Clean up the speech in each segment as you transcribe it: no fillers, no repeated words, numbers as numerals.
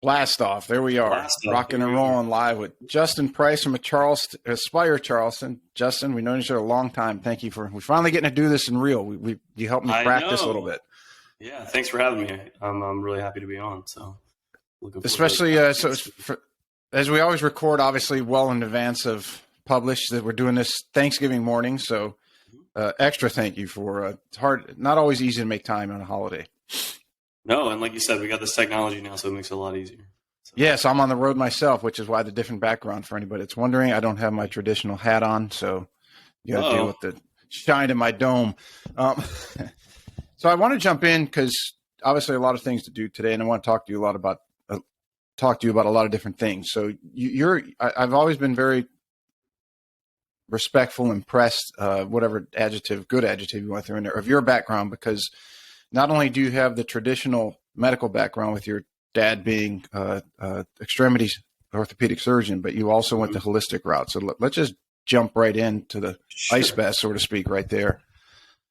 Blast off. There we are. Blast off. Rocking and rolling live with Justin Price from Aspire Charleston. Justin, we've known each other a long time. Thank you we're finally getting to do this in real. You helped me practice a little bit. Yeah. Thanks for having me. I'm really happy to be on. So looking forward especially, as we always record, obviously well in advance of publish that we're doing this Thanksgiving morning. So extra thank you for it's hard, not always easy to make time on a holiday. No, and like you said, we got this technology now, so it makes it a lot easier. So. Yes, I'm on the road myself, which is why the different background for anybody that's wondering. I don't have my traditional hat on, so you got to deal with the shine in my dome. So I want to jump in because obviously a lot of things to do today, and I want to talk to you about a lot of different things. So I've always been very respectful, impressed, whatever good adjective you want to throw in there, of your background, because not only do you have the traditional medical background with your dad being extremities orthopedic surgeon, but you also went the holistic route. So let's just jump right into the ice bath, so to speak, right there.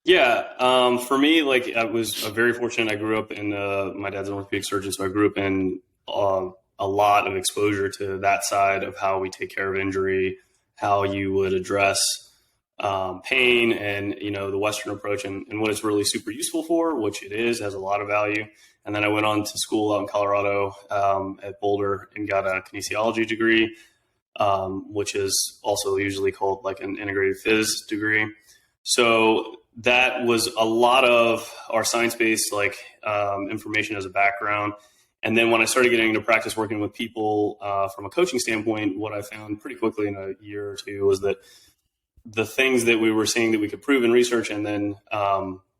Yeah. For me, I was very fortunate. I grew up in, my dad's an orthopedic surgeon, so I grew up in a lot of exposure to that side of how we take care of injury, how you would address pain, and the Western approach, and what it's really super useful for, which it has a lot of value. And then I went on to school out in Colorado at Boulder and got a kinesiology degree, which is also usually called like an integrated phys degree. So that was a lot of our science-based information as a background. And then when I started getting into practice working with people from a coaching standpoint, what I found pretty quickly in a year or two was that the things that we were seeing that we could prove in research and then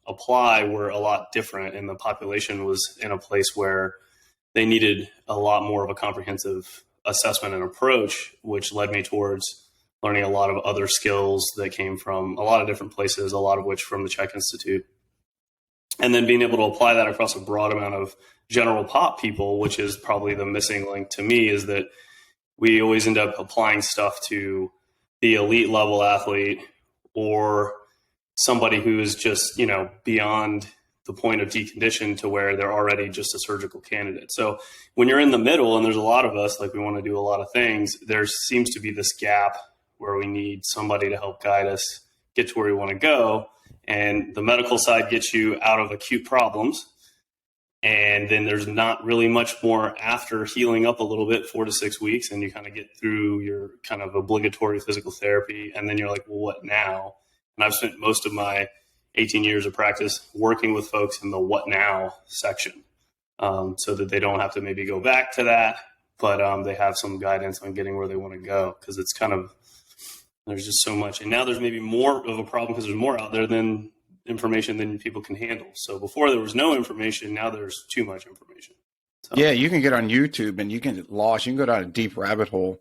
apply were a lot different. And the population was in a place where they needed a lot more of a comprehensive assessment and approach, which led me towards learning a lot of other skills that came from a lot of different places, a lot of which from the CHEK Institute. And then being able to apply that across a broad amount of general pop people, which is probably the missing link to me, is that we always end up applying stuff to the elite level athlete or somebody who is just, beyond the point of decondition to where they're already just a surgical candidate. So when you're in the middle, and there's a lot of us, we want to do a lot of things, there seems to be this gap where we need somebody to help guide us get to where we want to go. And the medical side gets you out of acute problems. And then there's not really much more after healing up a little bit, 4 to 6 weeks, and you kind of get through your kind of obligatory physical therapy. And then you're like, well, what now? And I've spent most of my 18 years of practice working with folks in the what now section, so that they don't have to maybe go back to that, but they have some guidance on getting where they want to go, because it's kind of, there's just so much. And now there's maybe more of a problem because there's more out there than information than people can handle. So before there was no information, now there's too much information. So. Yeah, you can get on YouTube and you can get lost. You can go down a deep rabbit hole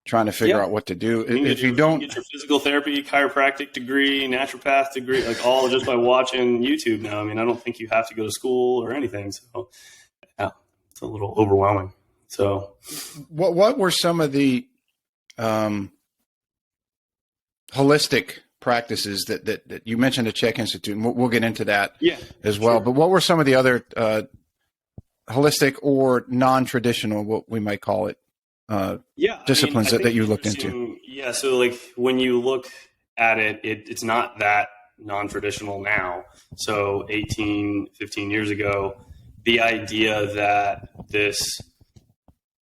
trying to figure out what to do. If you don't get your physical therapy, chiropractic degree, naturopath degree, all just by watching YouTube now. I mean, I don't think you have to go to school or anything. So yeah, it's a little overwhelming. So what were some of the holistic practices that you mentioned at CHEK Institute, and we'll get into that as well. Sure. But what were some of the other holistic or non-traditional, what we might call it, disciplines that you looked into? Yeah, so when you look at it, it's not that non-traditional now. So 18, 15 years ago, the idea that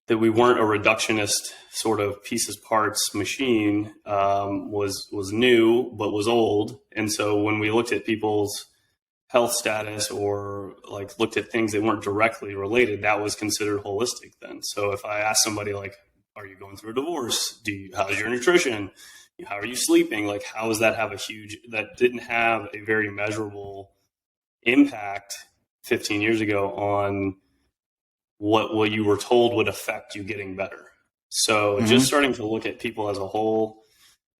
we weren't a reductionist sort of pieces parts machine was new, but was old. And so when we looked at people's health status or looked at things that weren't directly related, that was considered holistic then. So if I asked somebody are you going through a divorce? How's your nutrition? How are you sleeping? How does that have that didn't have a very measurable impact 15 years ago on what you were told would affect you getting better. So just starting to look at people as a whole,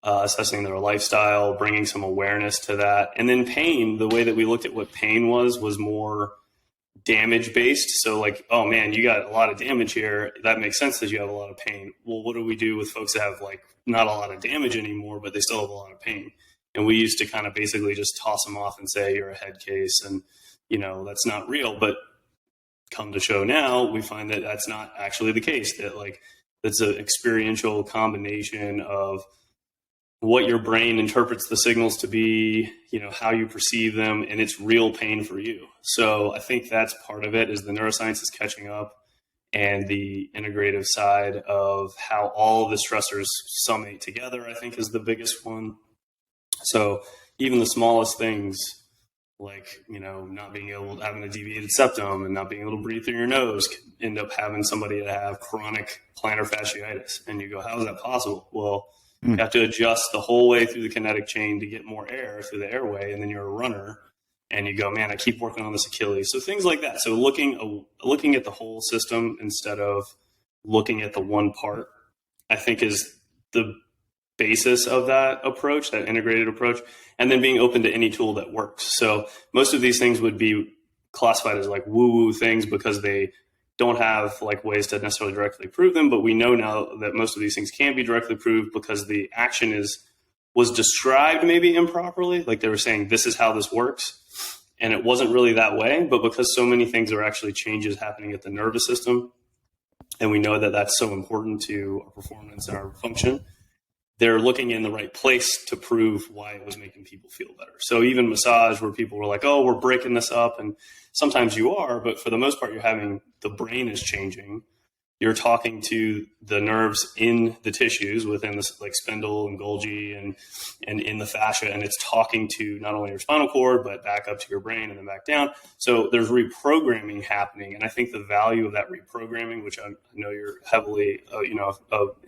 assessing their lifestyle, bringing some awareness to that. And then pain, the way that we looked at what pain was more damage based. So oh man, you got a lot of damage here. That makes sense that you have a lot of pain. Well, what do we do with folks that have not a lot of damage anymore, but they still have a lot of pain? And we used to kind of basically just toss them off and say, you're a head case and, that's not real. But come to show now, we find that that's not actually the case, that like it's an experiential combination of what your brain interprets the signals to be, how you perceive them, and it's real pain for you. So I think that's part of it, is the neuroscience is catching up, and the integrative side of how all of the stressors summate together, I think, is the biggest one. So even the smallest things, like, not being able to having a deviated septum and not being able to breathe through your nose, can end up having somebody to have chronic plantar fasciitis. And you go, how is that possible? Well, you have to adjust the whole way through the kinetic chain to get more air through the airway. And then you're a runner and you go, man, I keep working on this Achilles. So things like that. So looking at the whole system instead of looking at the one part, I think, is the basis of that approach, that integrated approach, and then being open to any tool that works. So most of these things would be classified as like woo-woo things because they don't have like ways to necessarily directly prove them. But we know now that most of these things can be directly proved because the action was described maybe improperly. Like they were saying, this is how this works. And it wasn't really that way, but because so many things are actually changes happening at the nervous system, and we know that that's so important to our performance and our function, they're looking in the right place to prove why it was making people feel better. So even massage, where people were like, oh, we're breaking this up. And sometimes you are, but for the most part, the brain is changing. You're talking to the nerves in the tissues within this, like spindle and Golgi and in the fascia. And it's talking to not only your spinal cord, but back up to your brain and then back down. So there's reprogramming happening. And I think the value of that reprogramming, which I know you're heavily,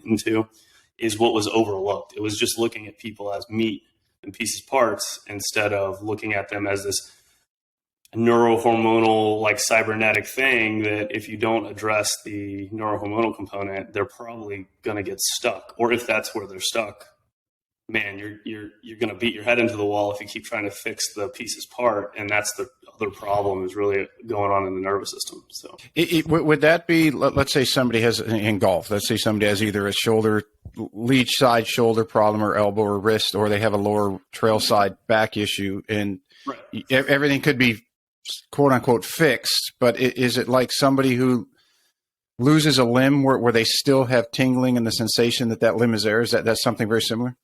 into, is what was overlooked. It was just looking at people as meat and pieces parts instead of looking at them as this neurohormonal, like cybernetic thing that if you don't address the neurohormonal component, they're probably going to get stuck. Or if that's where they're stuck, man, you're going to beat your head into the wall if you keep trying to fix the pieces part. And that's the other problem, is really going on in the nervous system. So would that be, let's say somebody has in golf, let's say somebody has either a shoulder, lead side shoulder problem, or elbow or wrist, or they have a lower trail side back issue, and right, everything could be quote unquote fixed, but is it like somebody who loses a limb where they still have tingling and the sensation that limb is there? Is that's something very similar?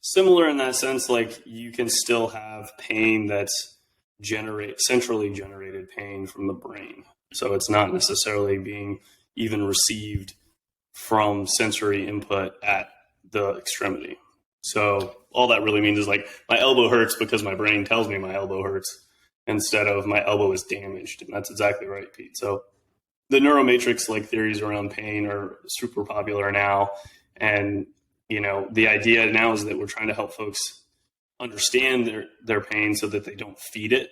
Similar in that sense, like you can still have pain that's centrally generated pain from the brain. So it's not necessarily being even received from sensory input at the extremity. So all that really means is like my elbow hurts because my brain tells me my elbow hurts, instead of my elbow is damaged. And that's exactly right, Pete. So the neuromatrix like theories around pain are super popular now. And, the idea now is that we're trying to help folks understand their pain so that they don't feed it.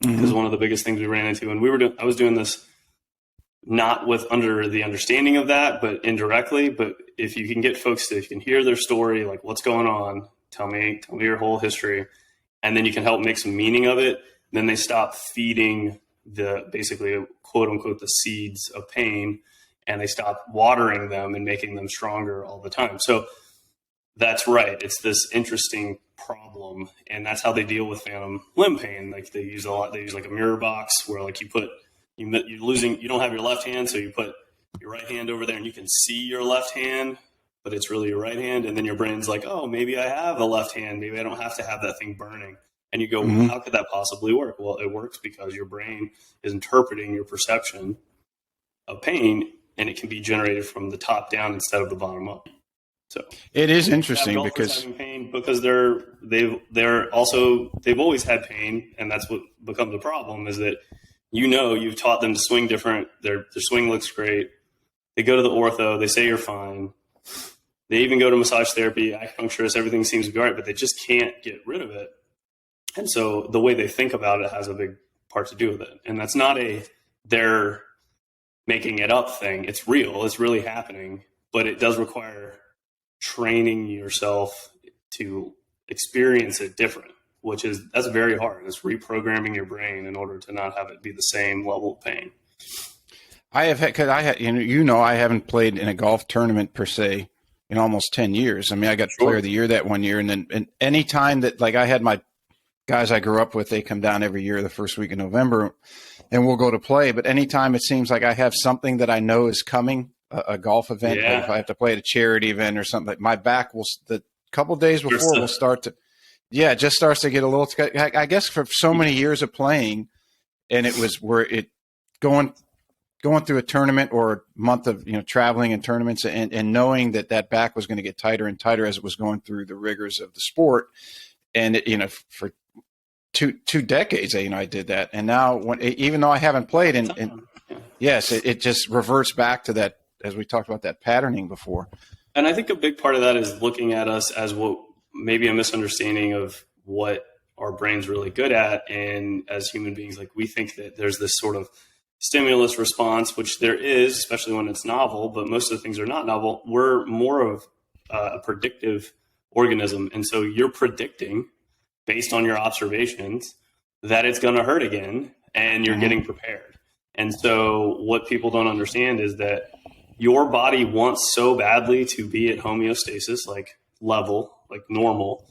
Because one of the biggest things we ran into, and I was doing this not with under the understanding of that, but indirectly. But if you can get folks if you can hear their story, like what's going on, tell me your whole history, and then you can help make some meaning of it, then they stop feeding basically quote unquote the seeds of pain, and they stop watering them and making them stronger all the time. So that's right. It's this interesting problem, and that's how they deal with phantom limb pain. Like they use like a mirror box where like you don't have your left hand, so you put your right hand over there and you can see your left hand, but it's really your right hand. And then your brain's like, oh, maybe I have a left hand. Maybe I don't have to have that thing burning. And you go, well, how could that possibly work? Well, it works because your brain is interpreting your perception of pain, and it can be generated from the top down instead of the bottom up. So it is interesting because having pain because they've always had pain, and that's what becomes a problem, is that you've taught them to swing different. Their swing looks great. They go to the ortho, they say you're fine. They even go to massage therapy, acupuncturist, everything seems to be all right, but they just can't get rid of it. And so the way they think about it has a big part to do with it. And that's not they're making it up thing. It's real. It's really happening, but it does require training yourself to experience it different, that's very hard. It's reprogramming your brain in order to not have it be the same level of pain. I have had, because I haven't played in a golf tournament per se in almost 10 years. I mean, I got Player of the Year that one year, and any time that, like, I had my guys I grew up with, they come down every year the first week of November, and we'll go to play. But anytime it seems like I have something that I know is coming, a golf event, like if I have to play at a charity event or something, like my back will, the couple days before will start to, it just starts to get a little, I guess for so many years of playing, and it was where it going through a tournament or a month of, traveling and tournaments and knowing that back was going to get tighter and tighter as it was going through the rigors of the sport. And, for two decades, I did that. And now even though I haven't played and yes, it just reverts back to that, as we talked about that patterning before. And I think a big part of that is looking at us as what maybe a misunderstanding of what our brain's really good at. And as human beings, like we think that there's this sort of stimulus response, which there is, especially when it's novel, but most of the things are not novel. We're more of a predictive organism. And so you're predicting based on your observations that it's going to hurt again, and you're getting prepared. And so what people don't understand is that your body wants so badly to be at homeostasis, like level, like normal,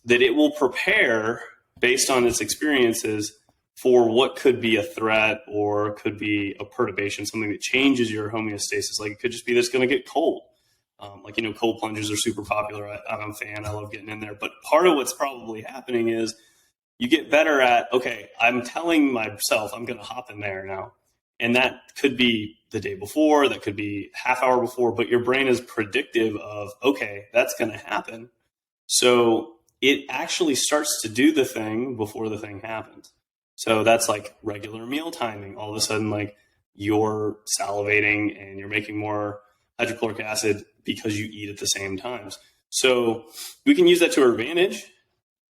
that it will prepare based on its experiences for what could be a threat or could be a perturbation, something that changes your homeostasis. Like it could just be that it's going to get cold. Cold plunges are super popular. I'm a fan. I love getting in there. But part of what's probably happening is you get better at, okay, I'm telling myself I'm going to hop in there now. And that could be the day before, that could be half hour before, but your brain is predictive of, okay, that's going to happen. So it actually starts to do the thing before the thing happens. So that's like regular meal timing. All of a sudden, like you're salivating and you're making more hydrochloric acid because you eat at the same times. So we can use that to our advantage,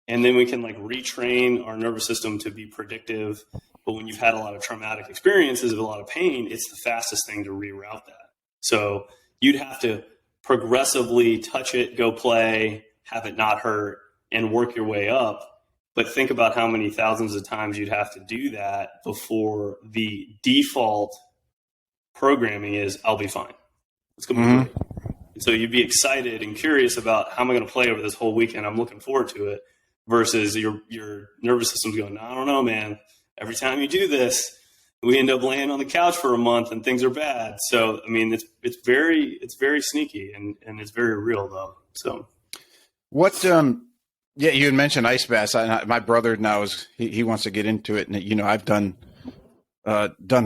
and then we can like retrain our nervous system to be predictive. But when you've had a lot of traumatic experiences of a lot of pain, it's the fastest thing to reroute that. So you'd have to progressively touch it, go play, have it not hurt, and work your way up. But think about how many thousands of times you'd have to do that before the default programming is, I'll be fine. It's going to be great. So you'd be excited and curious about how am I going to play over this whole weekend? I'm looking forward to it. Versus your nervous system's going, I don't know, man. Every time you do this, we end up laying on the couch for a month and things are bad. So, I mean, it's very sneaky and it's very real though. So what, you had mentioned ice baths. My brother now he wants to get into it, and I've done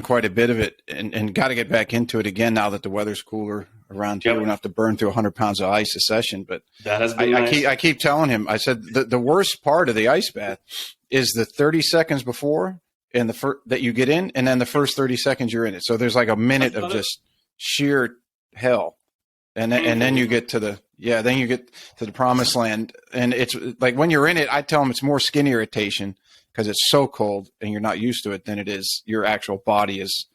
quite a bit of it, and got to get back into it again now that the weather's cooler around here. We don't have to burn through 100 pounds of ice a session. But that has been nice. I keep telling him, I said the worst part of the ice bath is the 30 seconds before and that you get in, and then the first 30 seconds you're in it. So there's like a minute of just sheer hell, and then you get to the promised land. And it's like when you're in it, I tell them it's more skin irritation because it's so cold and you're not used to it than it is your actual body is.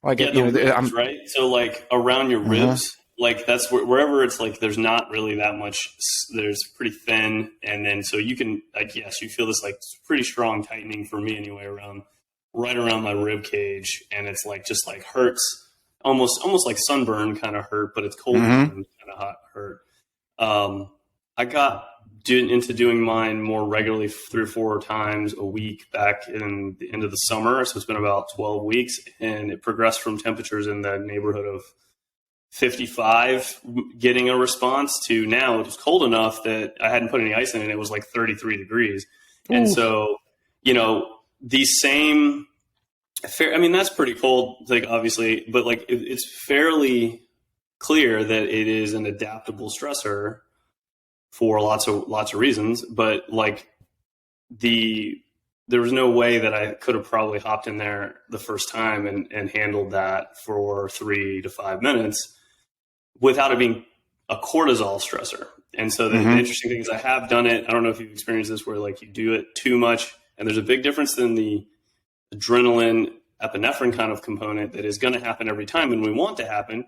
Like, ribs, right? So like around your ribs, like that's wherever it's like there's not really that much. There's pretty thin, and then so you can you feel this like pretty strong tightening for me anyway right around my rib cage, and it's like just like hurts almost like sunburn kind of hurt, but it's cold and kind of hot hurt. I got into doing mine more regularly 3 or 4 times a week back in the end of the summer. So it's been about 12 weeks, and it progressed from temperatures in the neighborhood of 55 getting a response to now it was cold enough that I hadn't put any ice in it. It was like 33 degrees. Ooh. And so, these same that's pretty cold, like obviously, but like it's fairly clear that it is an adaptable stressor for lots of reasons, but like there was no way that I could have probably hopped in there the first time and handled that for 3 to 5 minutes without it being a cortisol stressor. And so the interesting thing is I have done it. I don't know if you've experienced this where like you do it too much, and there's a big difference in the adrenaline epinephrine kind of component that is going to happen every time, and we want to happen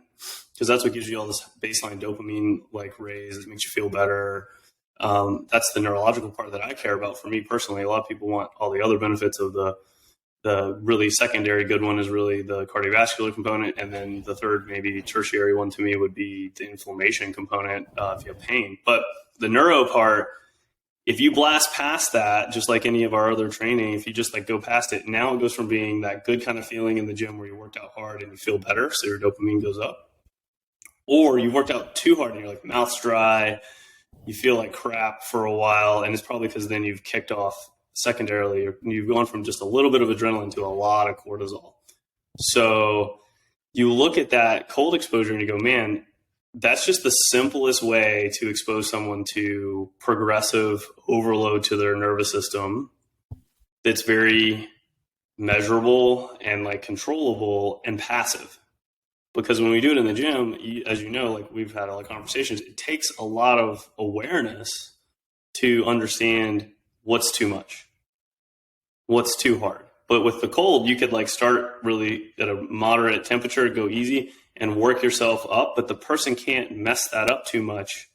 because that's what gives you all this baseline dopamine like raise. It makes you feel better. That's the neurological part that I care about for me personally. A lot of people want all the other benefits of the really secondary good one is really the cardiovascular component. And then the third, maybe tertiary one to me would be the inflammation component if you have pain. But the neuro part, If you blast past that, just like any of our other training, if you just like go past it, now it goes from being that good kind of feeling in the gym where you worked out hard and you feel better, so your dopamine goes up, or you worked out too hard and you're like mouth's dry, you feel like crap for a while, and it's probably because then you've kicked off secondarily, or you've gone from just a little bit of adrenaline to a lot of cortisol. So you look at that cold exposure and you go, man, that's just the simplest way to expose someone to progressive overload to their nervous system. That's very measurable and like controllable and passive. Because when we do it in the gym, as you know, like we've had a lot of conversations, it takes a lot of awareness to understand what's too much, what's too hard. But with the cold, you could like start really at a moderate temperature, go easy, and work yourself up. But the person can't mess that up too much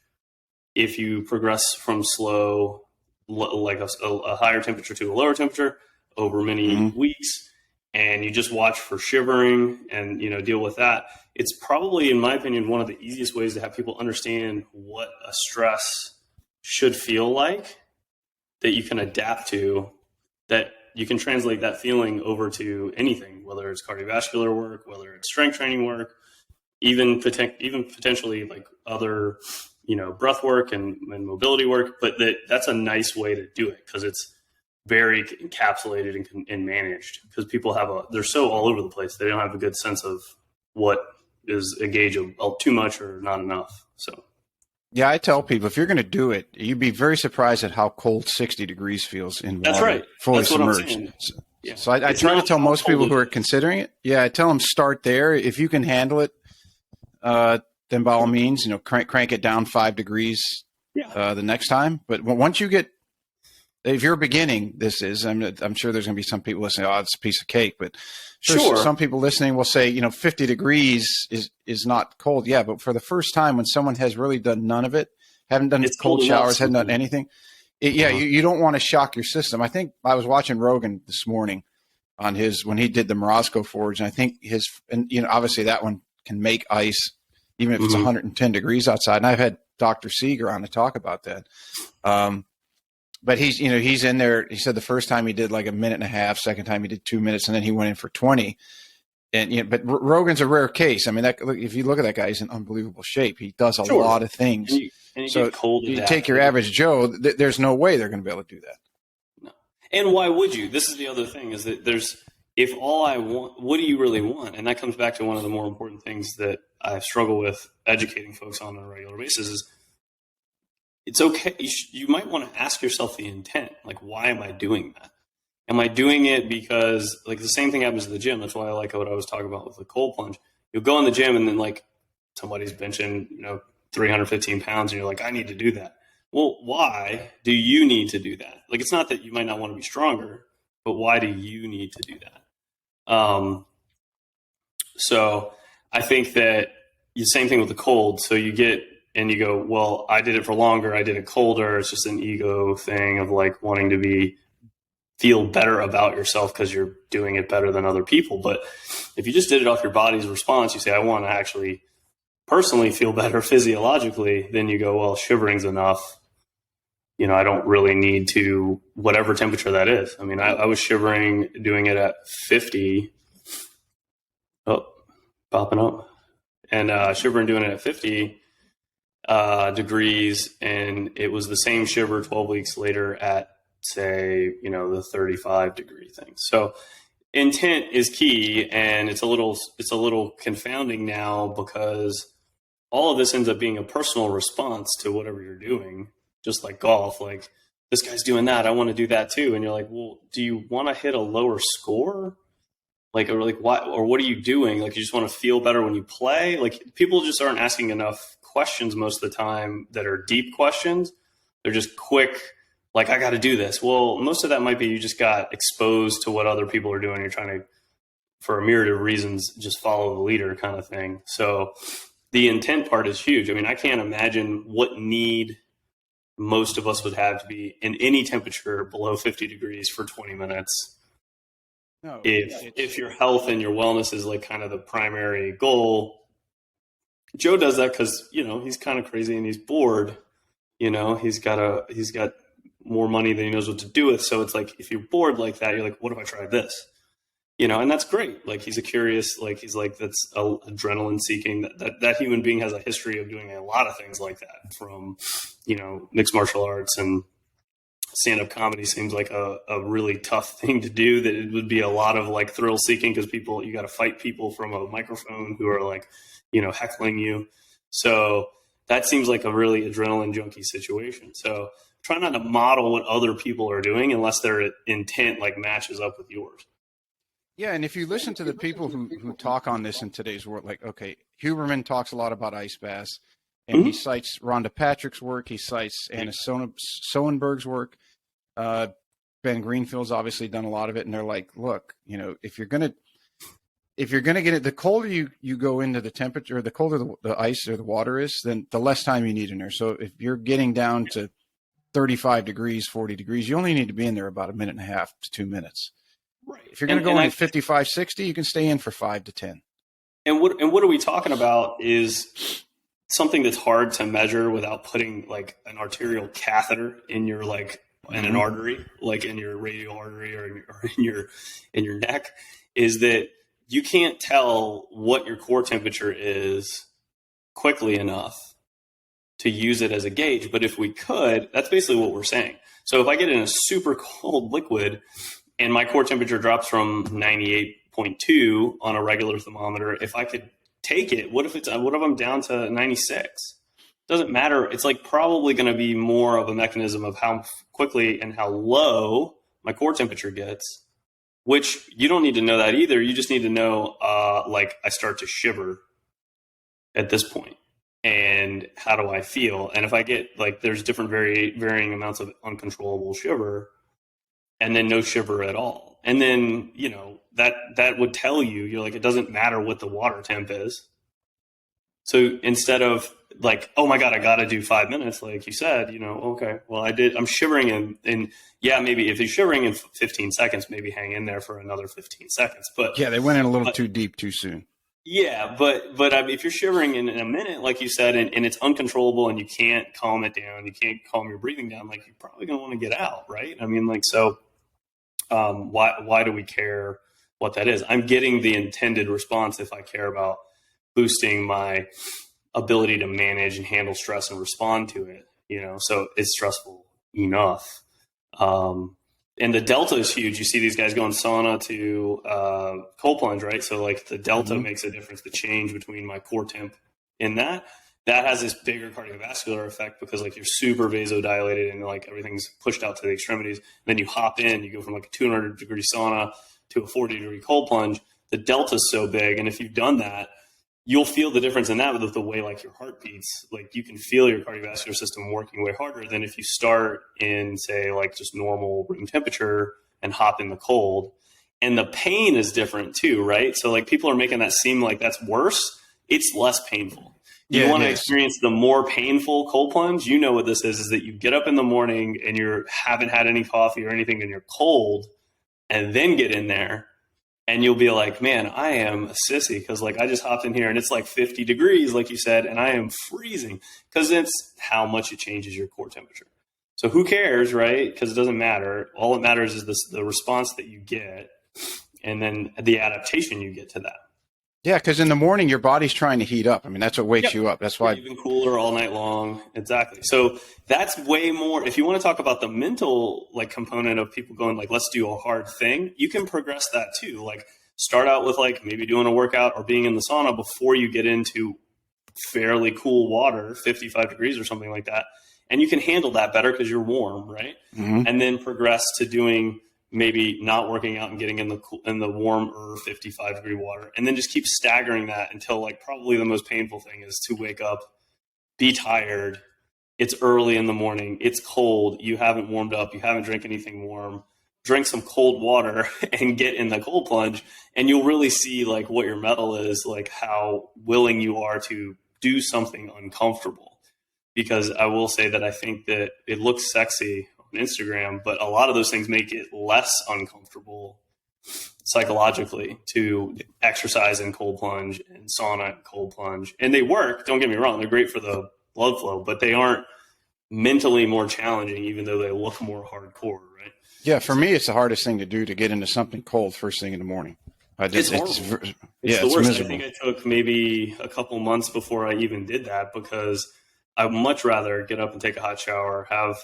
if you progress from slow, like a higher temperature to a lower temperature over many weeks, and you just watch for shivering and, you know, deal with that. It's probably, in my opinion, one of the easiest ways to have people understand what a stress should feel like, that you can adapt to, that you can translate that feeling over to anything, whether it's cardiovascular work, whether it's strength training work, even potentially like other, you know, breath work and mobility work. But that's a nice way to do it because it's very encapsulated and managed, because people they're so all over the place. They don't have a good sense of what is a gauge of too much or not enough. So. Yeah, I tell people, if you're going to do it, you'd be very surprised at how cold 60 degrees feels in water. That's right. Fully That's what submerged. I'm saying. So I try to tell most people who are considering it, I tell them start there. If you can handle it, then by all means, you know, crank it down 5 degrees the next time. But once you get, if you're beginning, I'm sure there's going to be some people listening, oh, it's a piece of cake. But sure, some people listening will say, you know, 50 degrees is not cold. Yeah, but for the first time, when someone has really done none of it, haven't done cold showers, hadn't done anything, you don't want to shock your system. I think I was watching Rogan this morning on when he did the Morosco Forge, and I think and you know, obviously that one can make ice even if it's 110 degrees outside. And I've had Dr. Seeger on to talk about that. But he's in there. He said the first time he did like a minute and a half, second time he did 2 minutes, and then he went in for 20. And you know, but Rogan's a rare case. I mean, if you look at that guy, he's in unbelievable shape. He does a lot of things. And so you take your average Joe, there's no way they're going to be able to do that. No. And why would you? This is the other thing, is that if all I want, what do you really want? And that comes back to one of the more important things that I struggle with educating folks on a regular basis is, it's okay. You might want to ask yourself the intent. Like, why am I doing that? Am I doing it because, like, the same thing happens in the gym? That's why I like what I was talking about with the cold plunge. You'll go in the gym and then, like, somebody's benching, you know, 315 pounds, and you're like, I need to do that. Well, why do you need to do that? Like, it's not that you might not want to be stronger, but why do you need to do that? So I think that the same thing with the cold. So you get, and you go, well, I did it for longer, I did it colder. It's just an ego thing of like wanting to feel better about yourself because you're doing it better than other people. But if you just did it off your body's response, you say, I want to actually personally feel better physiologically, then you go, well, shivering's enough. You know, I don't really need to, whatever temperature that is. I mean, I was shivering doing it at 50. Oh, popping up. And shivering doing it at 50 degrees, and it was the same shiver 12 weeks later at, say, you know, the 35 degree thing. So intent is key, and it's a little confounding now because all of this ends up being a personal response to whatever you're doing, just like golf. Like, this guy's doing that, I want to do that too. And you're like, well, do you want to hit a lower score? Like, or like, why, or what are you doing? Like, you just want to feel better when you play? Like, people just aren't asking enough questions most of the time that are deep questions. They're just quick, like, I got to do this. Well, most of that might be you just got exposed to what other people are doing. You're trying to, for a myriad of reasons, just follow the leader kind of thing. So the intent part is huge. I mean, I can't imagine what need most of us would have to be in any temperature below 50 degrees for 20 minutes. No, if your health and your wellness is like kind of the primary goal. Joe does that because, you know, he's kind of crazy and he's bored. You know, he's got more money than he knows what to do with. So it's like, if you're bored like that, you're like, what if I tried this? And that's great. Like, he's a curious, like, he's like, that's adrenaline seeking. That human being has a history of doing a lot of things like that, from, mixed martial arts, and stand-up comedy seems like a really tough thing to do, that it would be a lot of like thrill seeking, because you got to fight people from a microphone who are like, heckling you. So that seems like a really adrenaline junkie situation. So try not to model what other people are doing unless their intent like matches up with yours. Yeah, and if you listen to the people who talk on this in today's world, like, okay, Huberman talks a lot about ice baths, and he cites Rhonda Patrick's work. He cites Anna Soenberg's work. Ben Greenfield's obviously done a lot of it, and they're like, look, if you're gonna get it, the colder you go into the temperature, the colder the ice or the water is, then the less time you need in there. So if you're getting down to 35 degrees, 40 degrees, you only need to be in there about 1.5 minutes to 2 minutes. Right. If you're going to go in at 55, 60, you can stay in for 5 to 10. And what are we talking about is something that's hard to measure without putting like an arterial catheter in your in an artery, like in your radial artery or in your neck, is that you can't tell what your core temperature is quickly enough to use it as a gauge. But if we could, that's basically what we're saying. So if I get in a super cold liquid and my core temperature drops from 98.2 on a regular thermometer, if I could take it, what if I'm down to 96? Doesn't matter. It's like probably going to be more of a mechanism of how quickly and how low my core temperature gets, which you don't need to know that either. You just need to know, like, I start to shiver at this point, and how do I feel? And if I get like, there's different varying amounts of uncontrollable shiver, and then no shiver at all. And then, that would tell you, you're like, it doesn't matter what the water temp is. So instead of like, oh my God, I got to do 5 minutes, like you said, okay, well, I'm shivering and yeah, maybe if you're shivering in 15 seconds, maybe hang in there for another 15 seconds. But yeah, they went in a little too deep too soon. Yeah. But I mean, if you're shivering in a minute, like you said, and it's uncontrollable and you can't calm it down, you can't calm your breathing down, like you're probably going to want to get out. Right. I mean, like, so why do we care what that is? I'm getting the intended response if I care about boosting my ability to manage and handle stress and respond to it, so it's stressful enough. And the delta is huge. You see these guys going sauna to cold plunge, right? So like the delta makes a difference, the change between my core temp in that has this bigger cardiovascular effect, because like you're super vasodilated and like everything's pushed out to the extremities. And then you hop in, you go from like a 200-degree sauna to a 40-degree cold plunge. The delta is so big. And if you've done that, you'll feel the difference in that with the way like your heart beats. Like you can feel your cardiovascular system working way harder than if you start in, say, like just normal room temperature and hop in the cold. And the pain is different too, right? So like people are making that seem like that's worse. It's less painful. You want to experience the more painful cold plunge. You know what this is that you get up in the morning and you haven't had any coffee or anything and you're cold, and then get in there. And you'll be like, man, I am a sissy, because like I just hopped in here and it's like 50 degrees, like you said, and I am freezing, because it's how much it changes your core temperature. So who cares, right? Because it doesn't matter. All that matters is the response that you get, and then the adaptation you get to that. Yeah, because in the morning your body's trying to heat up. I mean, that's what wakes you up. That's why even cooler all night long. Exactly. So that's way more. If you want to talk about the mental like component of people going like, let's do a hard thing, you can progress that too. Like start out with like maybe doing a workout or being in the sauna before you get into fairly cool water, 55 degrees or something like that. And you can handle that better because you're warm, right? Mm-hmm. And then progress to doing maybe not working out and getting in the warmer 55 degree water, and then just keep staggering that until like probably the most painful thing is to wake up, be tired. It's early in the morning. It's cold. You haven't warmed up. You haven't drank anything warm. Drink some cold water and get in the cold plunge. And you'll really see like what your mettle is, like how willing you are to do something uncomfortable. Because I will say that I think that it looks sexy Instagram, but a lot of those things make it less uncomfortable psychologically to exercise in cold plunge and sauna and cold plunge. And they work, don't get me wrong, they're great for the blood flow, but they aren't mentally more challenging, even though they look more hardcore, right? Yeah, for me, it's the hardest thing to do to get into something cold first thing in the morning. It's horrible. It's the worst. Miserable. I think I took maybe a couple months before I even did that, because I'd much rather get up and take a hot shower, have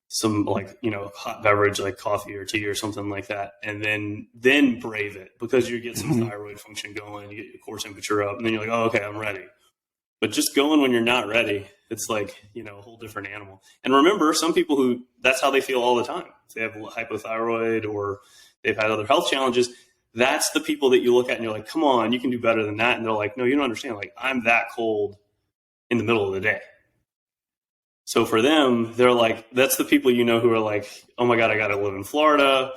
some hot beverage like coffee or tea or something like that, and then brave it, because you get some thyroid function going, you get your core temperature up, and then you're like, oh, okay, I'm ready. But just going when you're not ready, it's like, a whole different animal. And remember, some people that's how they feel all the time. If they have hypothyroid or they've had other health challenges, that's the people that you look at and you're like, come on, you can do better than that. And they're like, no, you don't understand. Like, I'm that cold in the middle of the day. So for them, they're like, that's the people, who are like, oh my God, I got to live in Florida.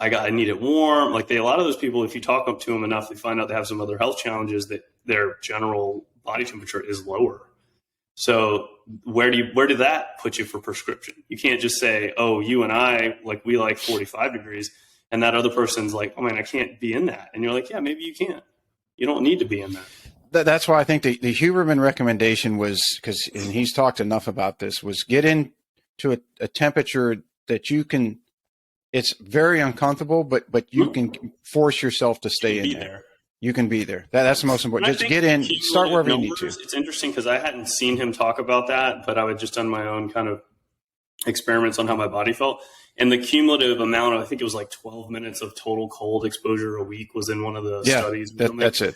I need it warm. Like, a lot of those people, if you talk up to them enough, they find out they have some other health challenges, that their general body temperature is lower. So where did that put you for prescription? You can't just say, oh, you and I, like, we like 45 degrees. And that other person's like, oh man, I can't be in that. And you're like, yeah, maybe you can. You don't need to be in that. That's why I think the Huberman recommendation was, and he's talked enough about this, was get into a temperature that you can, it's very uncomfortable, but you can force yourself to stay in there. You can be there. That's the most important. Just get in, start wherever you need to. It's interesting because I hadn't seen him talk about that, but I would just done my own kind of experiments on how my body felt. And the cumulative amount of, I think it was like 12 minutes of total cold exposure a week was in one of the studies. That's it.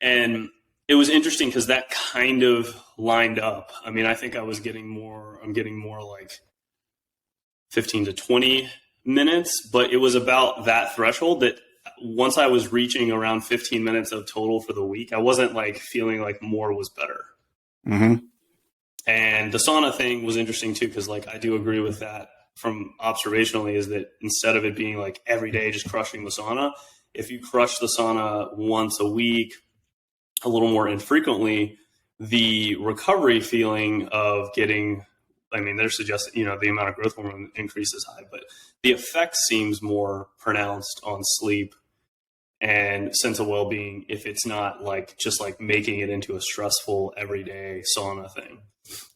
And it was interesting because that kind of lined up. I mean, I think I'm getting more like 15 to 20 minutes, but it was about that threshold that once I was reaching around 15 minutes of total for the week, I wasn't like feeling like more was better. Mm-hmm. And the sauna thing was interesting too, because like I do agree with that from observationally, is that instead of it being like every day just crushing the sauna, if you crush the sauna once a week, a little more infrequently, the recovery feeling of getting, I mean, they're suggesting, the amount of growth hormone increase is high, but the effect seems more pronounced on sleep and sense of well-being if it's not like just like making it into a stressful everyday sauna thing.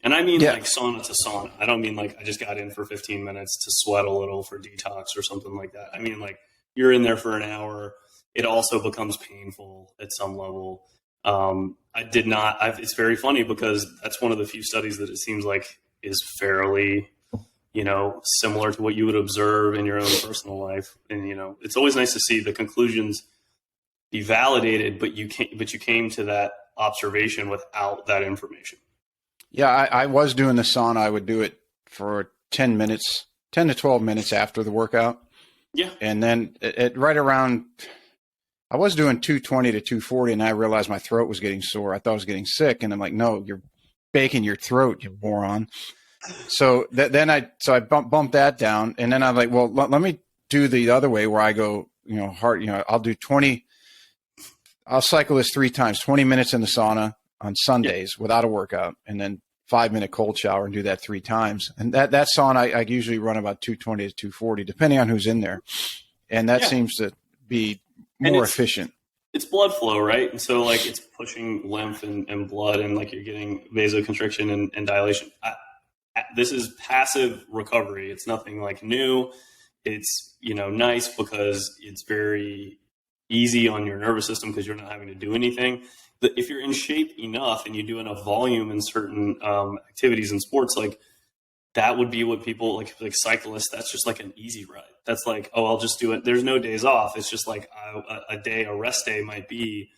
And I mean like sauna to sauna. I don't mean like I just got in for 15 minutes to sweat a little for detox or something like that. I mean like you're in there for an hour. It also becomes painful at some level. It's very funny because that's one of the few studies that it seems like is fairly, similar to what you would observe in your own personal life. And, it's always nice to see the conclusions be validated, but you came to that observation without that information. Yeah, I was doing the sauna. I would do it for 10 to 12 minutes after the workout. Yeah. And then right around, I was doing 220 to 240, and I realized my throat was getting sore. I thought I was getting sick. And I'm like, no, you're baking your throat, you moron. So I bumped that down. And then I'm like, well, let me do the other way where I go, hard, I'll do 20. I'll cycle this 3 times, 20 minutes in the sauna on Sundays without a workout, and then 5-minute cold shower, and do that 3 times. And that sauna, I usually run about 220 to 240, depending on who's in there. And that seems to be more efficient. It's blood flow, right? And so like it's pushing lymph and blood, and like you're getting vasoconstriction and dilation. This is passive recovery. It's nothing like new. It's, nice because it's very easy on your nervous system because you're not having to do anything. If you're in shape enough and you do enough volume in certain activities and sports, like that would be what people like cyclists. That's just like an easy ride. That's like, oh, I'll just do it. There's no days off. It's just like a rest day might be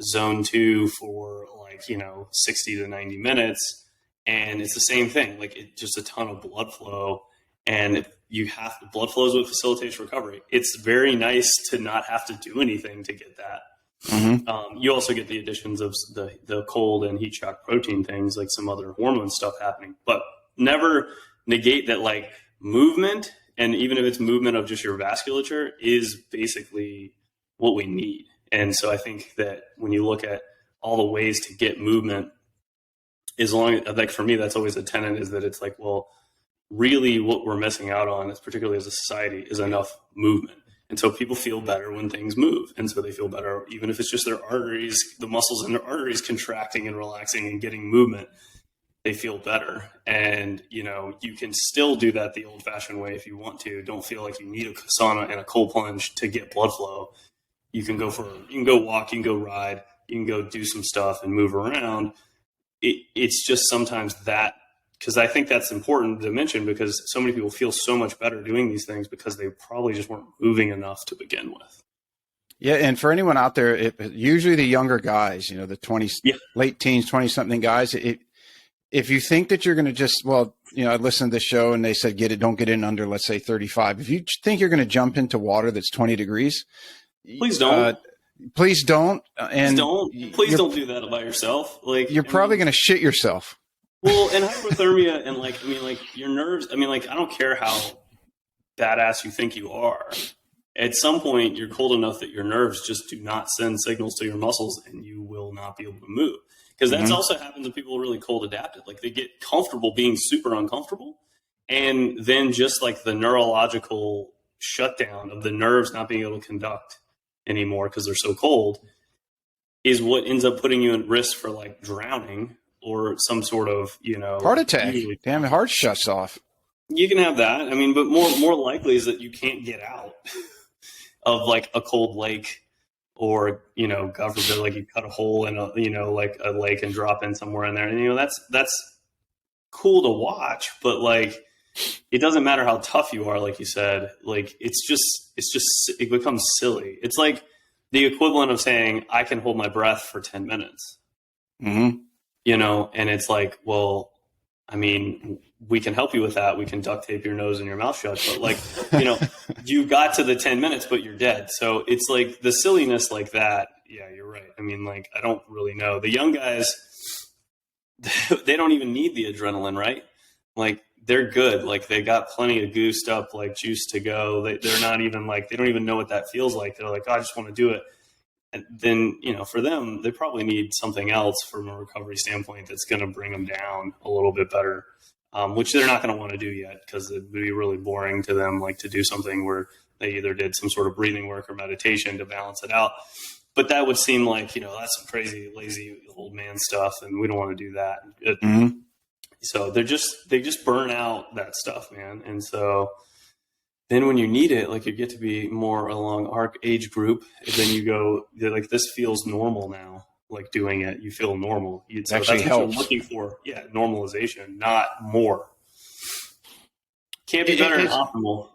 zone 2 for like, 60 to 90 minutes. And it's the same thing. Like it's just a ton of blood flow, and blood flow is what facilitates recovery. It's very nice to not have to do anything to get that. Mm-hmm. You also get the additions of the cold and heat shock protein things, like some other hormone stuff happening, but never negate that like movement. And even if it's movement of just your vasculature is basically what we need. And so I think that when you look at all the ways to get movement, like for me, that's always a tenet, is that it's like, well, really what we're missing out on, is particularly as a society, is enough movement. And so people feel better when things move. And so they feel better, even if it's just their arteries, the muscles in their arteries contracting and relaxing and getting movement. they feel better. And, you can still do that the old fashioned way if you want to. Don't feel like you need a sauna and a cold plunge to get blood flow. You can go walk, you can go ride, you can go do some stuff and move around. It's just sometimes that, because I think that's important to mention, because so many people feel so much better doing these things because they probably just weren't moving enough to begin with. Yeah, and for anyone out there, usually the younger guys, the 20s, late teens, 20-something guys, if you think that you're going to just, I listened to the show and they said, don't get in under, let's say 35. If you think you're going to jump into water that's 20 degrees, please don't. Please don't. And please don't do that by yourself. You're probably going to shit yourself. Well, and hypothermia and your nerves, I don't care how badass you think you are. At some point, you're cold enough that your nerves just do not send signals to your muscles and you will not be able to move. Because that's also happens when people are really cold adapted. They get comfortable being super uncomfortable. And then just the neurological shutdown of the nerves not being able to conduct anymore because they're so cold is what ends up putting you at risk for drowning or some sort of, heart attack. Damn, the heart shuts off. You can have that. But more likely is that you can't get out of a cold lake, or, God forbid, you cut a hole in a lake and drop in somewhere in there. And, that's cool to watch, but it doesn't matter how tough you are. Like you said, it becomes silly. It's the equivalent of saying, I can hold my breath for 10 minutes, and it's well, we can help you with that. We can duct tape your nose and your mouth shut, but you got to the 10 minutes, but you're dead. So it's the silliness like that. Yeah, you're right. I don't really know. The young guys, they don't even need the adrenaline, right? They're good. They got plenty of goosed up, juice to go. They're not even they don't even know what that feels like. They're I just want to do it. And then, for them, they probably need something else from a recovery standpoint that's going to bring them down a little bit better, which they're not going to want to do yet because it would be really boring to them, to do something where they either did some sort of breathing work or meditation to balance it out. But that would seem that's some crazy, lazy old man stuff, and we don't want to do that. So they just burn out that stuff, man. And so then when you need it, you get to be more along our age group, and then you go, this feels normal now. Doing it, you feel normal. So actually that's what helps. you're looking for. Yeah, normalization, not more. Can't be better than optimal.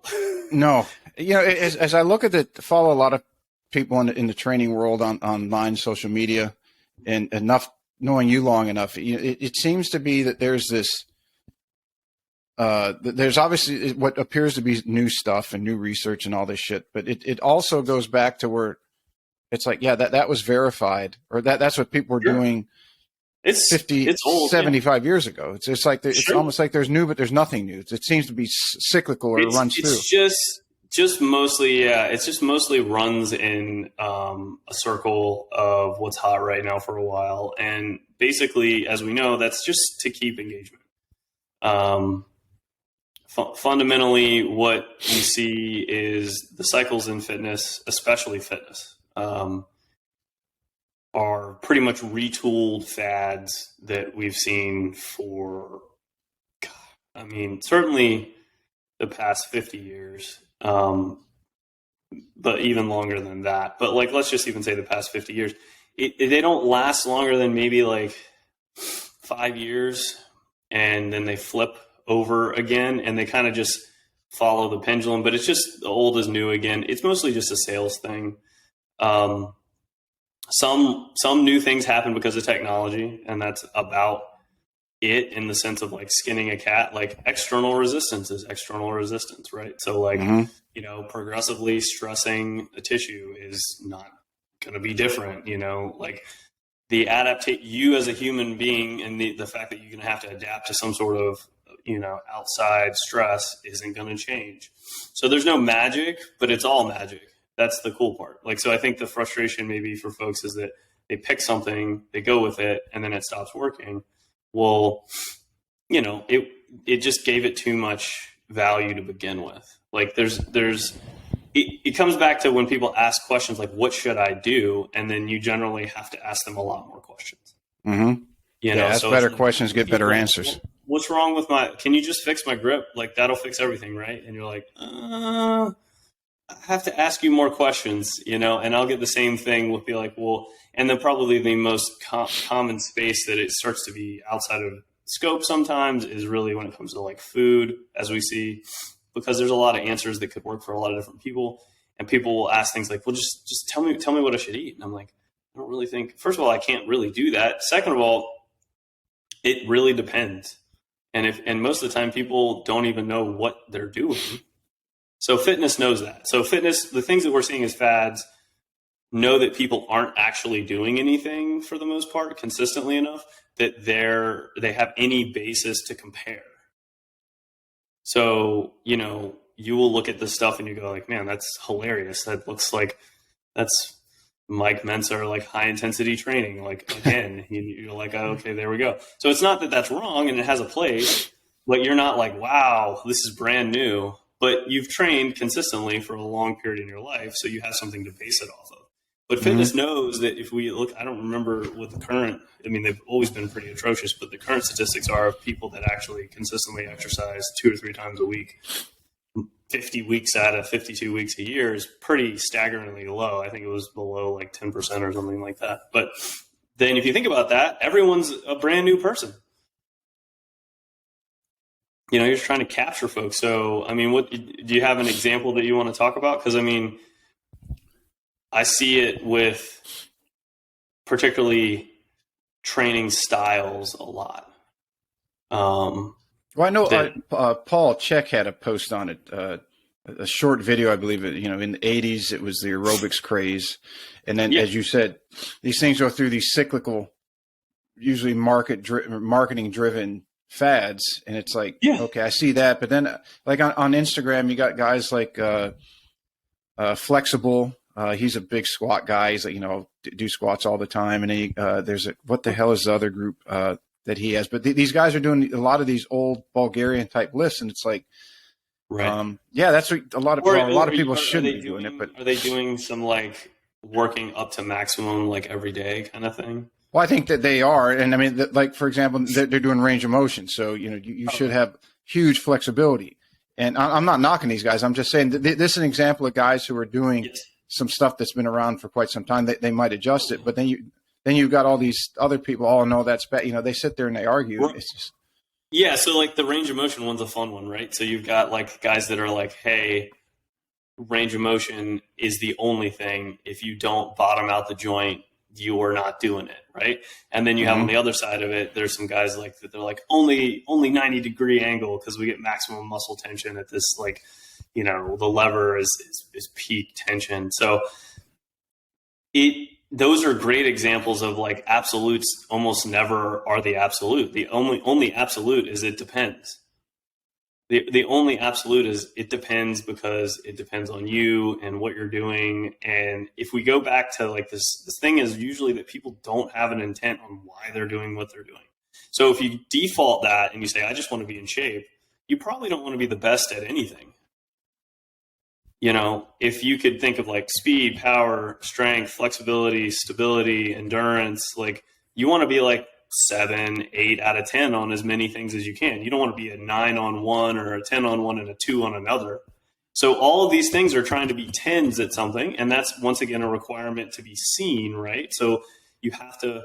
No, as I look at follow a lot of people in the training world online, social media, and knowing you long enough, it seems to be that there's this. There's obviously what appears to be new stuff and new research and all this shit, but it also goes back to where it's that was verified, or that's what people were doing. It's 50, it's old, 75 years ago. It's it's almost like there's new, but there's nothing new. It seems to be cyclical, or it runs through. It's just mostly, It's just mostly runs in a circle of what's hot right now for a while, and basically, as we know, that's just to keep engagement. Fundamentally, what we see is the cycles in fitness, especially fitness, are pretty much retooled fads that we've seen for, certainly the past 50 years, but even longer than that. But let's just even say the past 50 years. They don't last longer than maybe 5 years, and then they flip over again, and they kind of just follow the pendulum, but it's just old is new again. It's mostly just a sales thing. Some new things happen because of technology, and that's about it in the sense of skinning a cat. External resistance is external resistance, right? So progressively stressing a tissue is not going to be different, the you as a human being, and the fact that you're going to have to adapt to some sort of outside stress isn't going to change. So there's no magic, but it's all magic. That's the cool part. So I think the frustration maybe for folks is that they pick something, they go with it, and then it stops working. Well, it just gave it too much value to begin with. It comes back to when people ask questions what should I do? And then you generally have to ask them a lot more questions. Mm-hmm. You know, ask so better questions, get better answers. What's wrong with can you just fix my grip? Like, that'll fix everything, right? And you're like, I have to ask you more questions, you know, and I'll get the same thing. We'll be like, well, and then probably the most common space that it starts to be outside of scope sometimes is really when it comes to like food, as we see, because there's a lot of answers that could work for a lot of different people. And people will ask things like, well, just tell me what I should eat. And I'm like, I don't really think, first of all, I can't really do that. Second of all, it really depends. And most of the time people don't even know what they're doing. So fitness knows that. So fitness, the things that we're seeing as fads, know that people aren't actually doing anything for the most part consistently enough that they have any basis to compare. So, you know, you will look at this stuff and you go like, man, that's hilarious. That looks like that's Mike Mensa, like high intensity training. Like, again, you're like, oh, okay, there we go. So it's not that that's wrong and it has a place, but you're not like, wow, this is brand new. But you've trained consistently for a long period in your life, so you have something to base it off of. But fitness knows that if we look, I don't remember what the current, I mean, they've always been pretty atrocious, but the current statistics are of people that actually consistently exercise 2 or 3 times a week, 50 weeks out of 52 weeks a year is pretty staggeringly low. I think it was below like 10% or something like that. But then if you think about that, everyone's a brand new person. You know, you're just trying to capture folks. So, I mean, what do you have an example that you want to talk about? Because, I mean, I see it with particularly training styles a lot. Well, I know Paul CHEK had a post on it, a short video, I believe. You know, in the 80s, it was the aerobics craze. And then, as you said, these things go through these cyclical, usually marketing-driven fads. And it's like, okay, I see that. But then, like on Instagram, you got guys like Flexible. He's a big squat guy. He's like, you know, do squats all the time. And what the hell is the other group that he has? But these guys are doing a lot of these old Bulgarian type lifts, and it's like, that's what a lot of people shouldn't be doing it. But are they doing some like working up to maximum like every day kind of thing? Well, I think that they are, and I mean, like for example, they're doing range of motion, so you know you should have huge flexibility. And I'm not knocking these guys. I'm just saying that this is an example of guys who are doing some stuff that's been around for quite some time. They might adjust it, but then you've got all these other people. Oh no, that's bad. You know, they sit there and they argue. It's just so like the range of motion one's a fun one, right? So you've got like guys that are like, hey, range of motion is the only thing. If you don't bottom out the joint, you are not doing it, right? And then you have on the other side of it, there's some guys like that. They're like only 90-degree angle because we get maximum muscle tension at this, like, you know, the lever is peak tension. So those are great examples of like absolutes almost never are the absolute. The only absolute is it depends. The only absolute is it depends because it depends on you and what you're doing. And if we go back to like this thing is usually that people don't have an intent on why they're doing what they're doing. So if you default that and you say, I just want to be in shape, you probably don't want to be the best at anything. You know, if you could think of like speed, power, strength, flexibility, stability, endurance, like you want to be like 7, 8 out of 10 on as many things as you can. You don't want to be a 9 on one or a 10 on one and a 2 on another. So all of these things are trying to be 10s at something. And that's once again a requirement to be seen, right? So you have to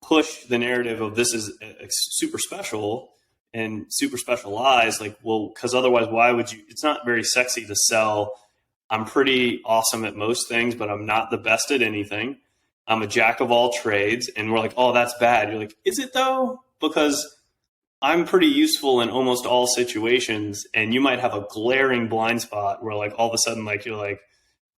push the narrative of this is super special and super specialized. Like, well, because otherwise, why would you? It's not very sexy to sell. I'm pretty awesome at most things, but I'm not the best at anything. I'm a jack of all trades. And we're like, oh, that's bad. You're like, is it though? Because I'm pretty useful in almost all situations. And you might have a glaring blind spot where like all of a sudden, like you're like,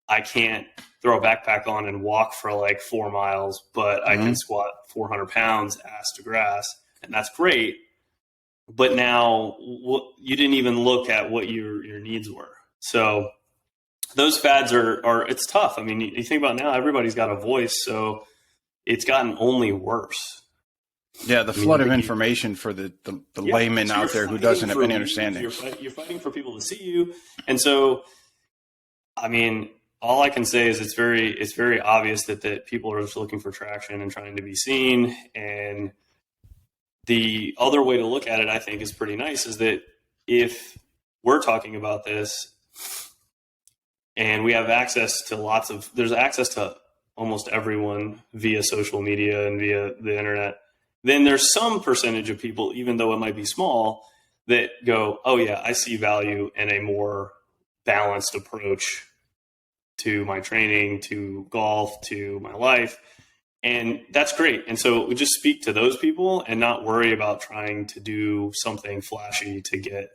I can't throw a backpack on and walk for like 4 miles, but I can squat 400 pounds ass to grass. And that's great. But now you didn't even look at what your needs were. So those fads are it's tough. I mean, you think about now, everybody's got a voice, so it's gotten only worse. Yeah, the flood of information for the layman out there who doesn't have any understanding. You're fighting for people to see you. And so, I mean, all I can say is it's very obvious that people are just looking for traction and trying to be seen. And the other way to look at it, I think, is pretty nice, is that if we're talking about this and we have access to there's access to almost everyone via social media and via the internet, then there's some percentage of people, even though it might be small, that go, oh yeah, I see value in a more balanced approach to my training, to golf, to my life. And that's great. And so we just speak to those people and not worry about trying to do something flashy to get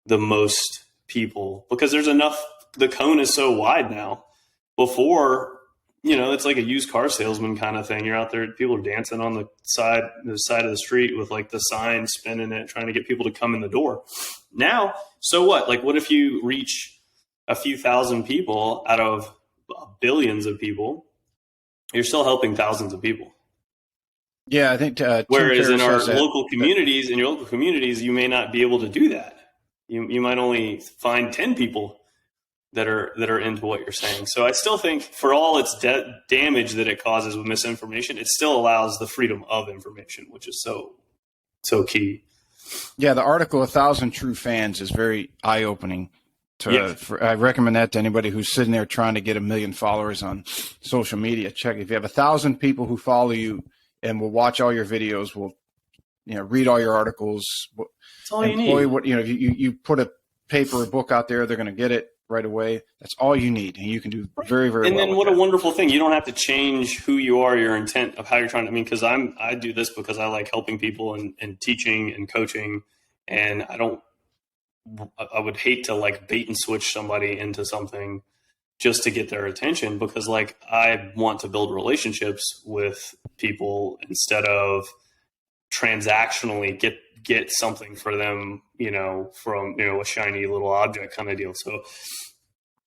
the most people, because there's enough. The cone is so wide now. Before, it's like a used car salesman kind of thing. You're out there, people are dancing on the side of the street with like the sign spinning it, trying to get people to come in the door. Now, so what? Like, what if you reach a few thousand people out of billions of people? You're still helping thousands of people. Yeah, I think. Whereas in our local communities, you may not be able to do that. You might only find 10 people that are into what you're saying. So I still think, for all its damage that it causes with misinformation, it still allows the freedom of information, which is so key. Yeah, the article 1,000 True Fans is very eye-opening. I recommend that to anybody who's sitting there trying to get 1 million followers on social media. Check if you have 1,000 people who follow you and will watch all your videos, will read all your articles. That's all you need. If you put a paper or book out there, they're going to get it right away. That's all you need, and you can do very, very well. And then what a wonderful thing! You don't have to change who you are, your intent of how you're trying to. Because I do this because I like helping people and teaching and coaching, and I would hate to like bait and switch somebody into something just to get their attention, because like I want to build relationships with people instead of transactionally get something for them, from a shiny little object kind of deal. So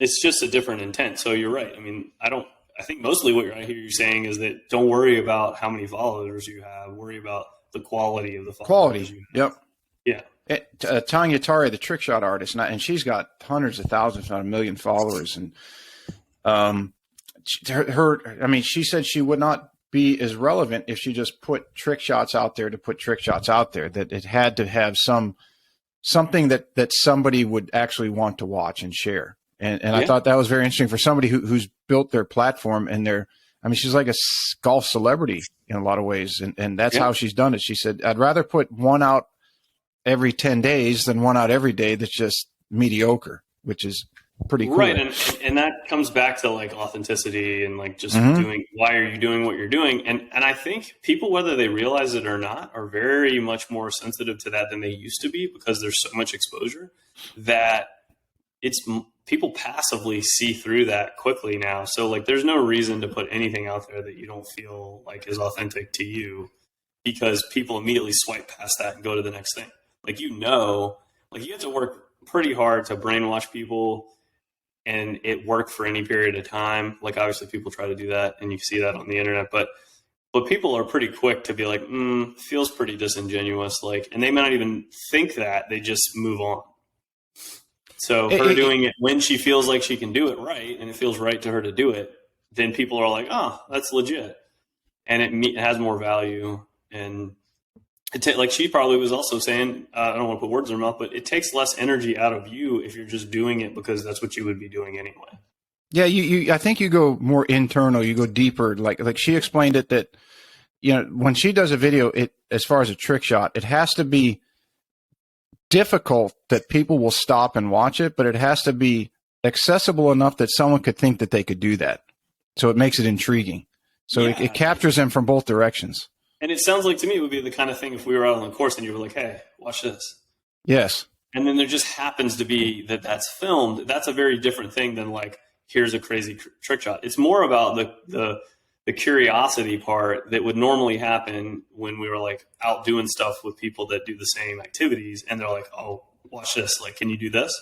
it's just a different intent. So you're right. I mean, I think mostly what I hear you saying is that don't worry about how many followers you have, worry about the quality of the followers. Yep. Yeah. Tanya Tari, the trick shot artist, and she's got hundreds of thousands, not 1 million followers. And she said she would not be as relevant if she just put trick shots out there to put trick shots out there, that it had to have something that somebody would actually want to watch and share. And I thought that was very interesting for somebody who's built their platform and she's like a golf celebrity in a lot of ways. And that's how she's done it. She said, I'd rather put one out every 10 days than one out every day that's just mediocre, which is pretty cool. Right. And that comes back to like authenticity and like just doing, why are you doing what you're doing? And I think people, whether they realize it or not, are very much more sensitive to that than they used to be, because there's so much exposure that people passively see through that quickly now. So like, there's no reason to put anything out there that you don't feel like is authentic to you, because people immediately swipe past that and go to the next thing. Like, you have to work pretty hard to brainwash people, and it worked for any period of time. Like, obviously people try to do that, and you see that on the internet, but people are pretty quick to be like, feels pretty disingenuous. Like, and they might not even think that, they just move on. So her doing it when she feels like she can do it right, and it feels right to her to do it, then people are like, oh, that's legit. And it has more value. And like she probably was also saying, I don't want to put words in her mouth, but it takes less energy out of you if you're just doing it because that's what you would be doing anyway. Yeah, I think you go more internal, you go deeper. Like she explained it that, when she does a video, as far as a trick shot, it has to be difficult that people will stop and watch it, but it has to be accessible enough that someone could think that they could do that. So it makes it intriguing. So it captures them from both directions. And it sounds like to me it would be the kind of thing if we were out on the course and you were like, hey, watch this. Yes. And then there just happens to be that's filmed. That's a very different thing than like, here's a crazy trick shot. It's more about the curiosity part that would normally happen when we were like out doing stuff with people that do the same activities. And they're like, oh, watch this. Like, can you do this?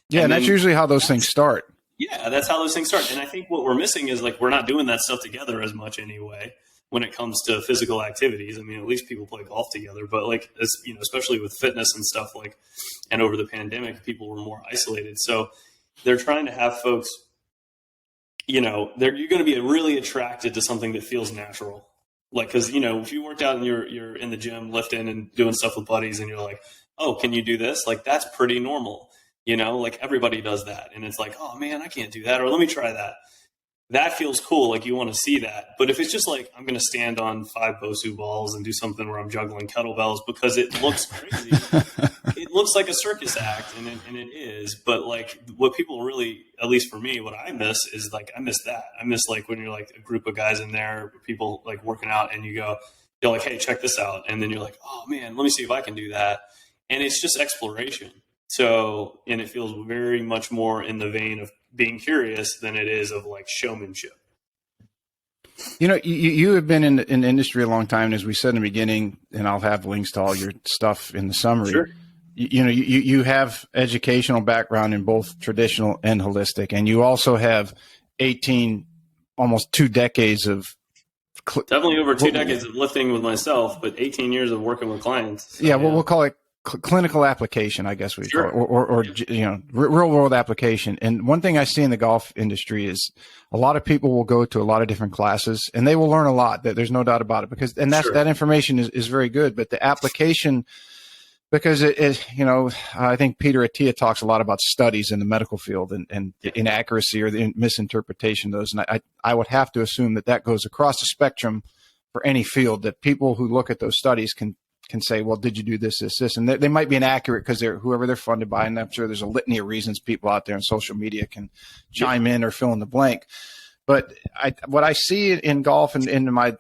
Yeah. And that's usually how those things start. Yeah, that's how those things start. And I think what we're missing is like, we're not doing that stuff together as much anyway. When it comes to physical activities, I mean, at least people play golf together, but like, especially with fitness and stuff, like, and over the pandemic, people were more isolated. So they're trying to have folks, you're going to be really attracted to something that feels natural. Like, cause if you worked out and you're in the gym lifting and doing stuff with buddies and you're like, oh, can you do this? Like, that's pretty normal, like everybody does that. And it's like, oh man, I can't do that. Or let me try that. That feels cool. Like, you want to see that. But if it's just like, I'm going to stand on 5 Bosu balls and do something where I'm juggling kettlebells because it looks crazy, it looks like a circus act, and it is. But like, what people really, at least for me, what I miss is like, I miss that. I miss like when you're like a group of guys in there, people like working out, and you're like, hey, check this out. And then you're like, oh man, let me see if I can do that. And it's just exploration. So, and it feels very much more in the vein of being curious than it is of like showmanship. You have been in the industry a long time, and as we said in the beginning, and I'll have links to all your stuff in the summary. Sure. You have educational background in both traditional and holistic, and you also have 18, almost 2 decades of definitely over 2 decades of lifting with myself, but 18 years of working with clients. So, we'll call it clinical application, I guess we call it, or real world application. And one thing I see in the golf industry is a lot of people will go to a lot of different classes, and they will learn a lot. That there's no doubt about it, that information is very good. But the application, because I think Peter Attia talks a lot about studies in the medical field and the inaccuracy or the misinterpretation of those. And I would have to assume that goes across the spectrum for any field, that people who look at those studies can say, well, did you do this, and they might be inaccurate because whoever they're funded by, and I'm sure there's a litany of reasons people out there on social media can chime in or fill in the blank. But what I see in golf and in my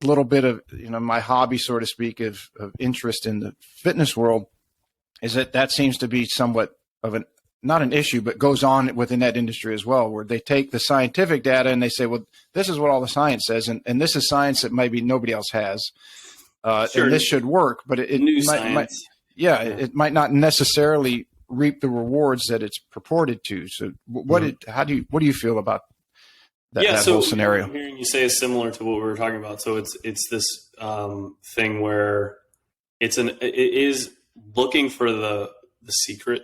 little bit of my hobby, so to speak, of interest in the fitness world, is that seems to be somewhat of not an issue, but goes on within that industry as well, where they take the scientific data and they say, well, this is what all the science says, and this is science that maybe nobody else has. And this should work, but it might not necessarily reap the rewards that it's purported to. So what do you feel about that whole scenario? I'm hearing you say is similar to what we were talking about. So it's this thing where it is looking for the secret,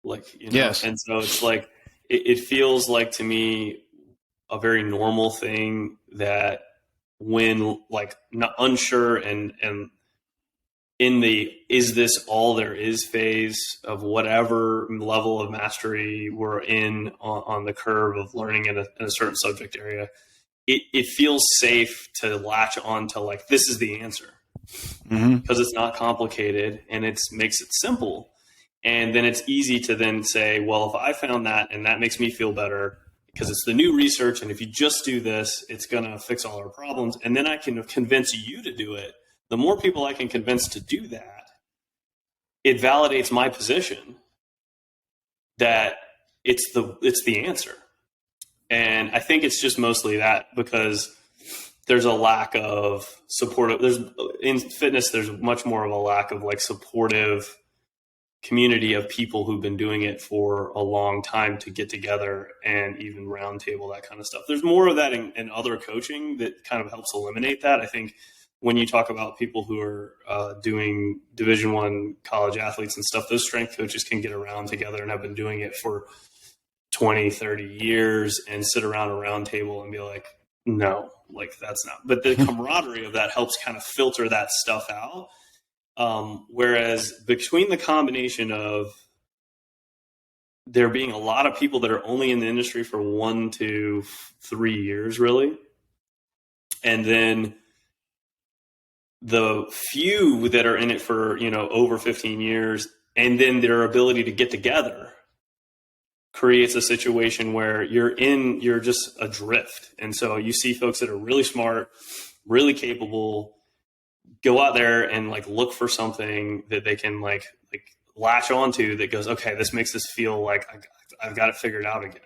like, yes. And so it's like, it feels like to me a very normal thing that, when like not unsure and in the is this all there is phase of whatever level of mastery we're in on the curve of learning in a certain subject area, it feels safe to latch on to like, this is the answer, because it's not complicated and it makes it simple. And then it's easy to then say, well, if I found that and that makes me feel better, because it's the new research, and if you just do this, it's going to fix all our problems. And then I can convince you to do it. The more people I can convince to do that, it validates my position that it's the answer. And I think it's just mostly that, because there's a lack of support. In fitness, there's much more of a lack of like supportive community of people who've been doing it for a long time to get together and even roundtable, that kind of stuff. There's more of that in other coaching that kind of helps eliminate that. I think when you talk about people who are doing Division I college athletes and stuff, those strength coaches can get around together and have been doing it for 20, 30 years and sit around a round table and be like, no, like that's not. But the camaraderie of that helps kind of filter that stuff out. Whereas between the combination of there being a lot of people that are only in the industry for 1 to 3 years, really, and then the few that are in it for, over 15 years, and then their ability to get together creates a situation where you're just adrift. And so you see folks that are really smart, really capable, go out there and like look for something that they can like latch onto that goes, okay, this makes us feel like I've got it figured out again.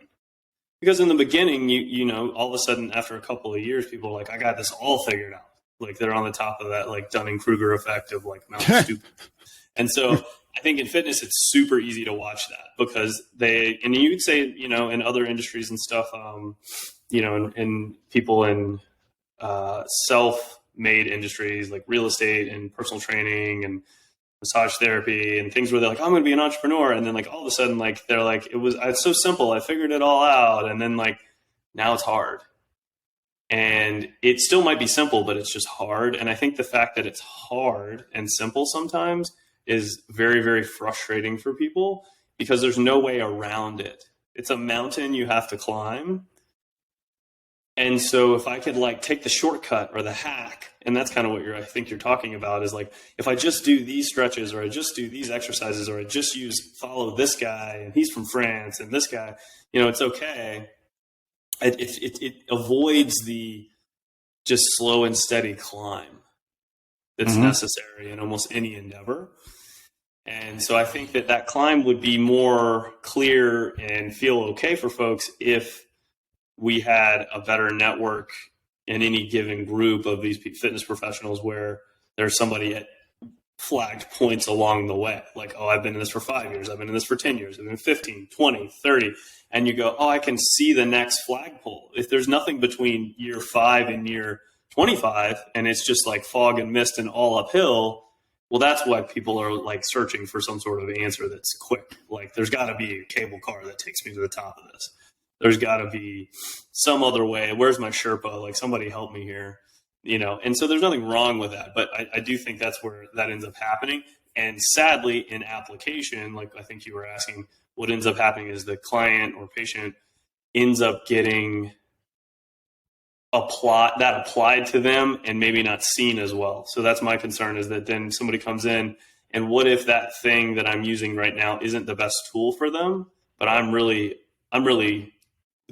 Because in the beginning, all of a sudden after a couple of years, people are like, I got this all figured out. Like they're on the top of that like Dunning-Kruger effect of like Mount Stupid. And so I think in fitness, it's super easy to watch that, because and you would say, in other industries and stuff, and people in self-made industries like real estate and personal training and massage therapy and things where they're like, I'm going to be an entrepreneur. And then like all of a sudden, like they're like, it's so simple. I figured it all out. And then like, now it's hard. And it still might be simple, but it's just hard. And I think the fact that it's hard and simple sometimes is very, very frustrating for people because there's no way around it. It's a mountain you have to climb. And so if I could like take the shortcut or the hack, and that's kind of what I think you're talking about, is like, if I just do these stretches, or I just do these exercises, or I just follow this guy and he's from France and this guy, it's okay. It avoids the just slow and steady climb that's necessary in almost any endeavor. And so I think that climb would be more clear and feel okay for folks if we had a better network in any given group of these fitness professionals where there's somebody at flagged points along the way. Like, oh, I've been in this for 5 years. I've been in this for 10 years. I've been 15, 20, 30. And you go, oh, I can see the next flagpole. If there's nothing between year 5 and year 25, and it's just like fog and mist and all uphill, well, that's why people are like searching for some sort of answer that's quick. Like, there's got to be a cable car that takes me to the top of this. There's got to be some other way. Where's my Sherpa? Like, somebody help me here, And so there's nothing wrong with that. But I do think that's where that ends up happening. And sadly, in application, like I think you were asking, what ends up happening is the client or patient ends up getting applied to them and maybe not seen as well. So that's my concern, is that then somebody comes in, and what if that thing that I'm using right now isn't the best tool for them, but I'm really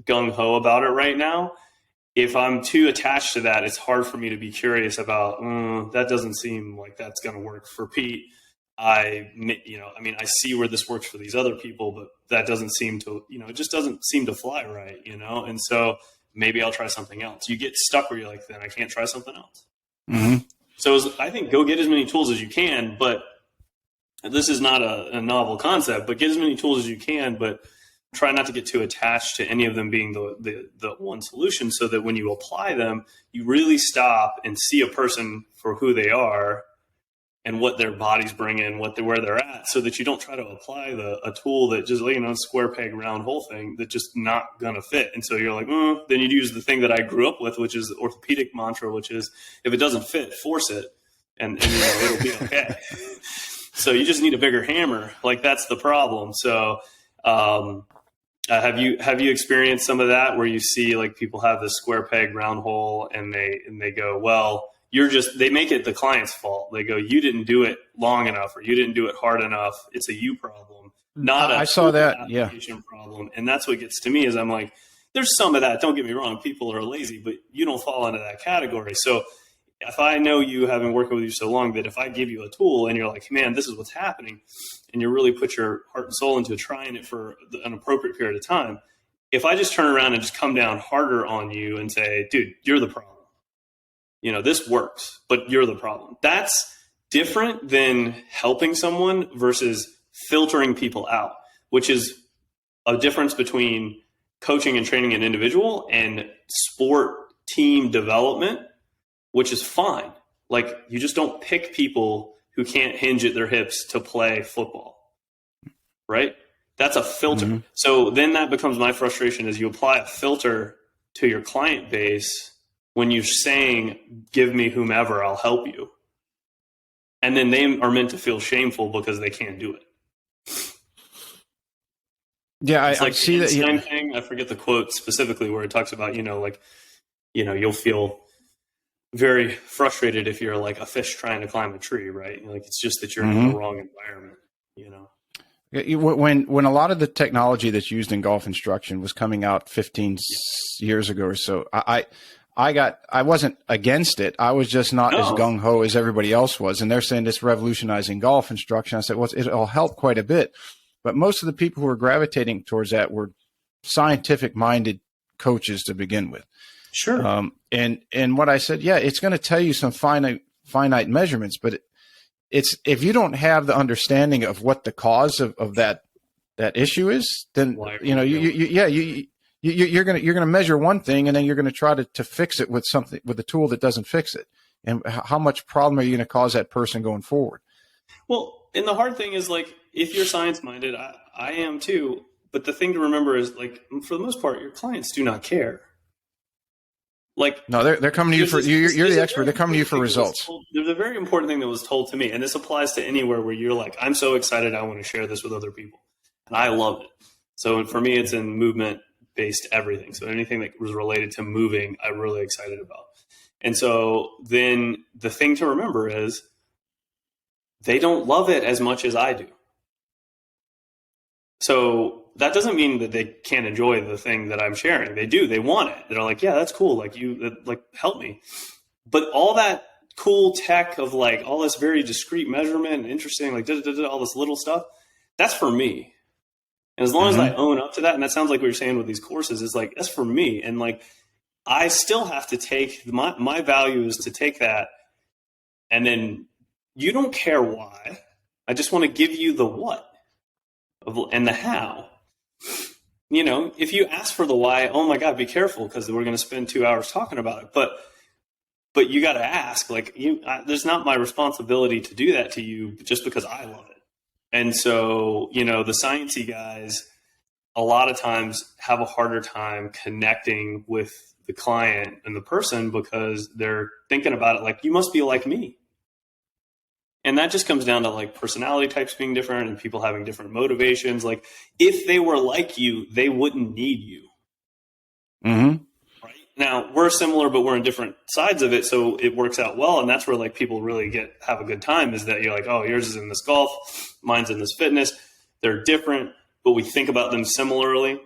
gung-ho about it right now. If I'm too attached to that, it's hard for me to be curious about, that doesn't seem like that's going to work for Pete. I see where this works for these other people, but that doesn't seem to, it just doesn't seem to fly right, And so maybe I'll try something else. You get stuck where you're like, then I can't try something else. Mm-hmm. So I think go get as many tools as you can, but this is not a novel concept, but get as many tools as you can, but try not to get too attached to any of them being the one solution, so that when you apply them, you really stop and see a person for who they are and what their bodies bring in, where they're at, so that you don't try to apply a tool that just, square peg, round hole thing that just not going to fit. And so you're like, then you'd use the thing that I grew up with, which is the orthopedic mantra, which is, if it doesn't fit, force it, and it'll be okay. So you just need a bigger hammer. Like, that's the problem. So, have you experienced some of that, where you see like people have this square peg round hole, and they go, well, they make it the client's fault. They go, you didn't do it long enough, or you didn't do it hard enough. It's a you problem, not I saw that application problem. And that's what gets to me, is I'm like, there's some of that. Don't get me wrong. People are lazy, but you don't fall into that category. So if I know you, having worked with you so long, that if I give you a tool and you're like, man, this is what's happening, and you really put your heart and soul into trying it for an appropriate period of time, if I just turn around and just come down harder on you and say, dude, you're the problem. This works, but you're the problem. That's different than helping someone versus filtering people out, which is a difference between coaching and training an individual and sport team development, which is fine. Like, you just don't pick people who can't hinge at their hips to play football, right? That's a filter. Mm-hmm. So then that becomes my frustration, is you apply a filter to your client base when you're saying, give me whomever, I'll help you. And then they are meant to feel shameful because they can't do it. Yeah, I see that. Same thing. I forget the quote specifically where it talks about, you'll feel very frustrated if you're like a fish trying to climb a tree, right? Like, it's just that you're in the wrong environment, When a lot of the technology that's used in golf instruction was coming out 15 years ago or so, I wasn't against it. I was just not as gung-ho as everybody else was. And they're saying it's revolutionizing golf instruction. I said, well, it'll help quite a bit. But most of the people who were gravitating towards that were scientific-minded coaches to begin with. Sure. And what I said, yeah, it's going to tell you some finite measurements, but it's, if you don't have the understanding of what the cause of that issue is, then you're going to measure one thing, and then you're going to try to fix it with a tool that doesn't fix it. And how much problem are you going to cause that person going forward? Well, and the hard thing is, like, if you're science minded, I am too. But the thing to remember is, like, for the most part, your clients do not care. Like, no, they're coming to you for you're the expert. They're coming to you for results. There's a very important thing that was told to me, and this applies to anywhere where you're like, I'm so excited, I want to share this with other people, and I love it. So for me, it's in movement-based everything. So anything that was related to moving, I'm really excited about. And so then the thing to remember is they don't love it as much as I do. So that doesn't mean that they can't enjoy the thing that I'm sharing. They do. They want it. They're like, yeah, that's cool. Like help me. But all that cool tech of like all this very discrete measurement and interesting, like all this little stuff, that's for me. And as long as I own up to that, and that sounds like what you're saying with these courses, is like, that's for me. And like, I still have to take my value is to take that. And then you don't care why. I just want to give you the what and the how. You know, if you ask for the why, oh my God, be careful, because we're going to spend 2 hours talking about it. But you got to ask, like, there's not my responsibility to do that to you just because I love it. And so, you know, the sciencey guys a lot of times have a harder time connecting with the client and the person because they're thinking about it like, you must be like me. And that just comes down to like personality types being different and people having different motivations. Like if they were like you, they wouldn't need you. Mm-hmm. Right? Now we're similar, but we're in different sides of it. So it works out well. And that's where like people really have a good time, is that you're like, oh, yours is in this golf, mine's in this fitness. They're different, but we think about them similarly.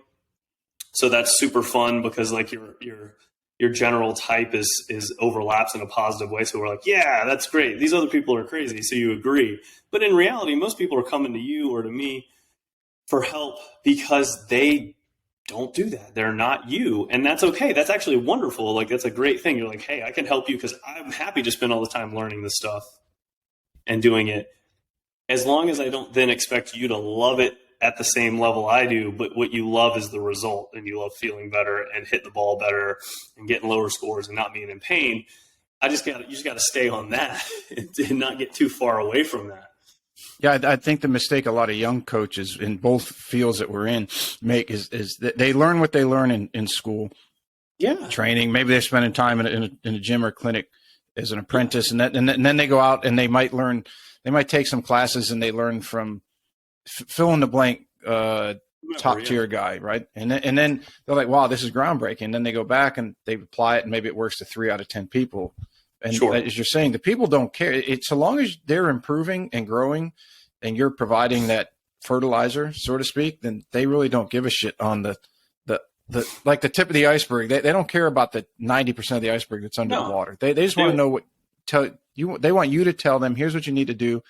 So that's super fun because like your general type is overlaps in a positive way. So we're like, yeah, that's great. These other people are crazy. So you agree. But in reality, most people are coming to you or to me for help because they don't do that. They're not you. And that's okay. That's actually wonderful. Like, that's a great thing. You're like, hey, I can help you because I'm happy to spend all the time learning this stuff and doing it. As long as I don't then expect you to love it at the same level I do, but what you love is the result, and you love feeling better and hitting the ball better and getting lower scores and not being in pain. You just got to stay on that and not get too far away from that. Yeah, I think the mistake a lot of young coaches in both fields that we're in make is that they learn what they learn in school, training. Maybe they're spending time in a gym or clinic as an apprentice, and then they go out and they might take some classes and they learn from fill in the blank top tier guy, right? And then they're like, wow, this is groundbreaking. And then they go back and they apply it, and maybe it works to 3 out of 10 people. And as you're saying, the people don't care. It's so long as they're improving and growing and you're providing that fertilizer, so to speak, then they really don't give a shit on the like the tip of the iceberg. They don't care about the 90% of the iceberg that's under the water. They just want to know they want you to tell them, here's what you need to do.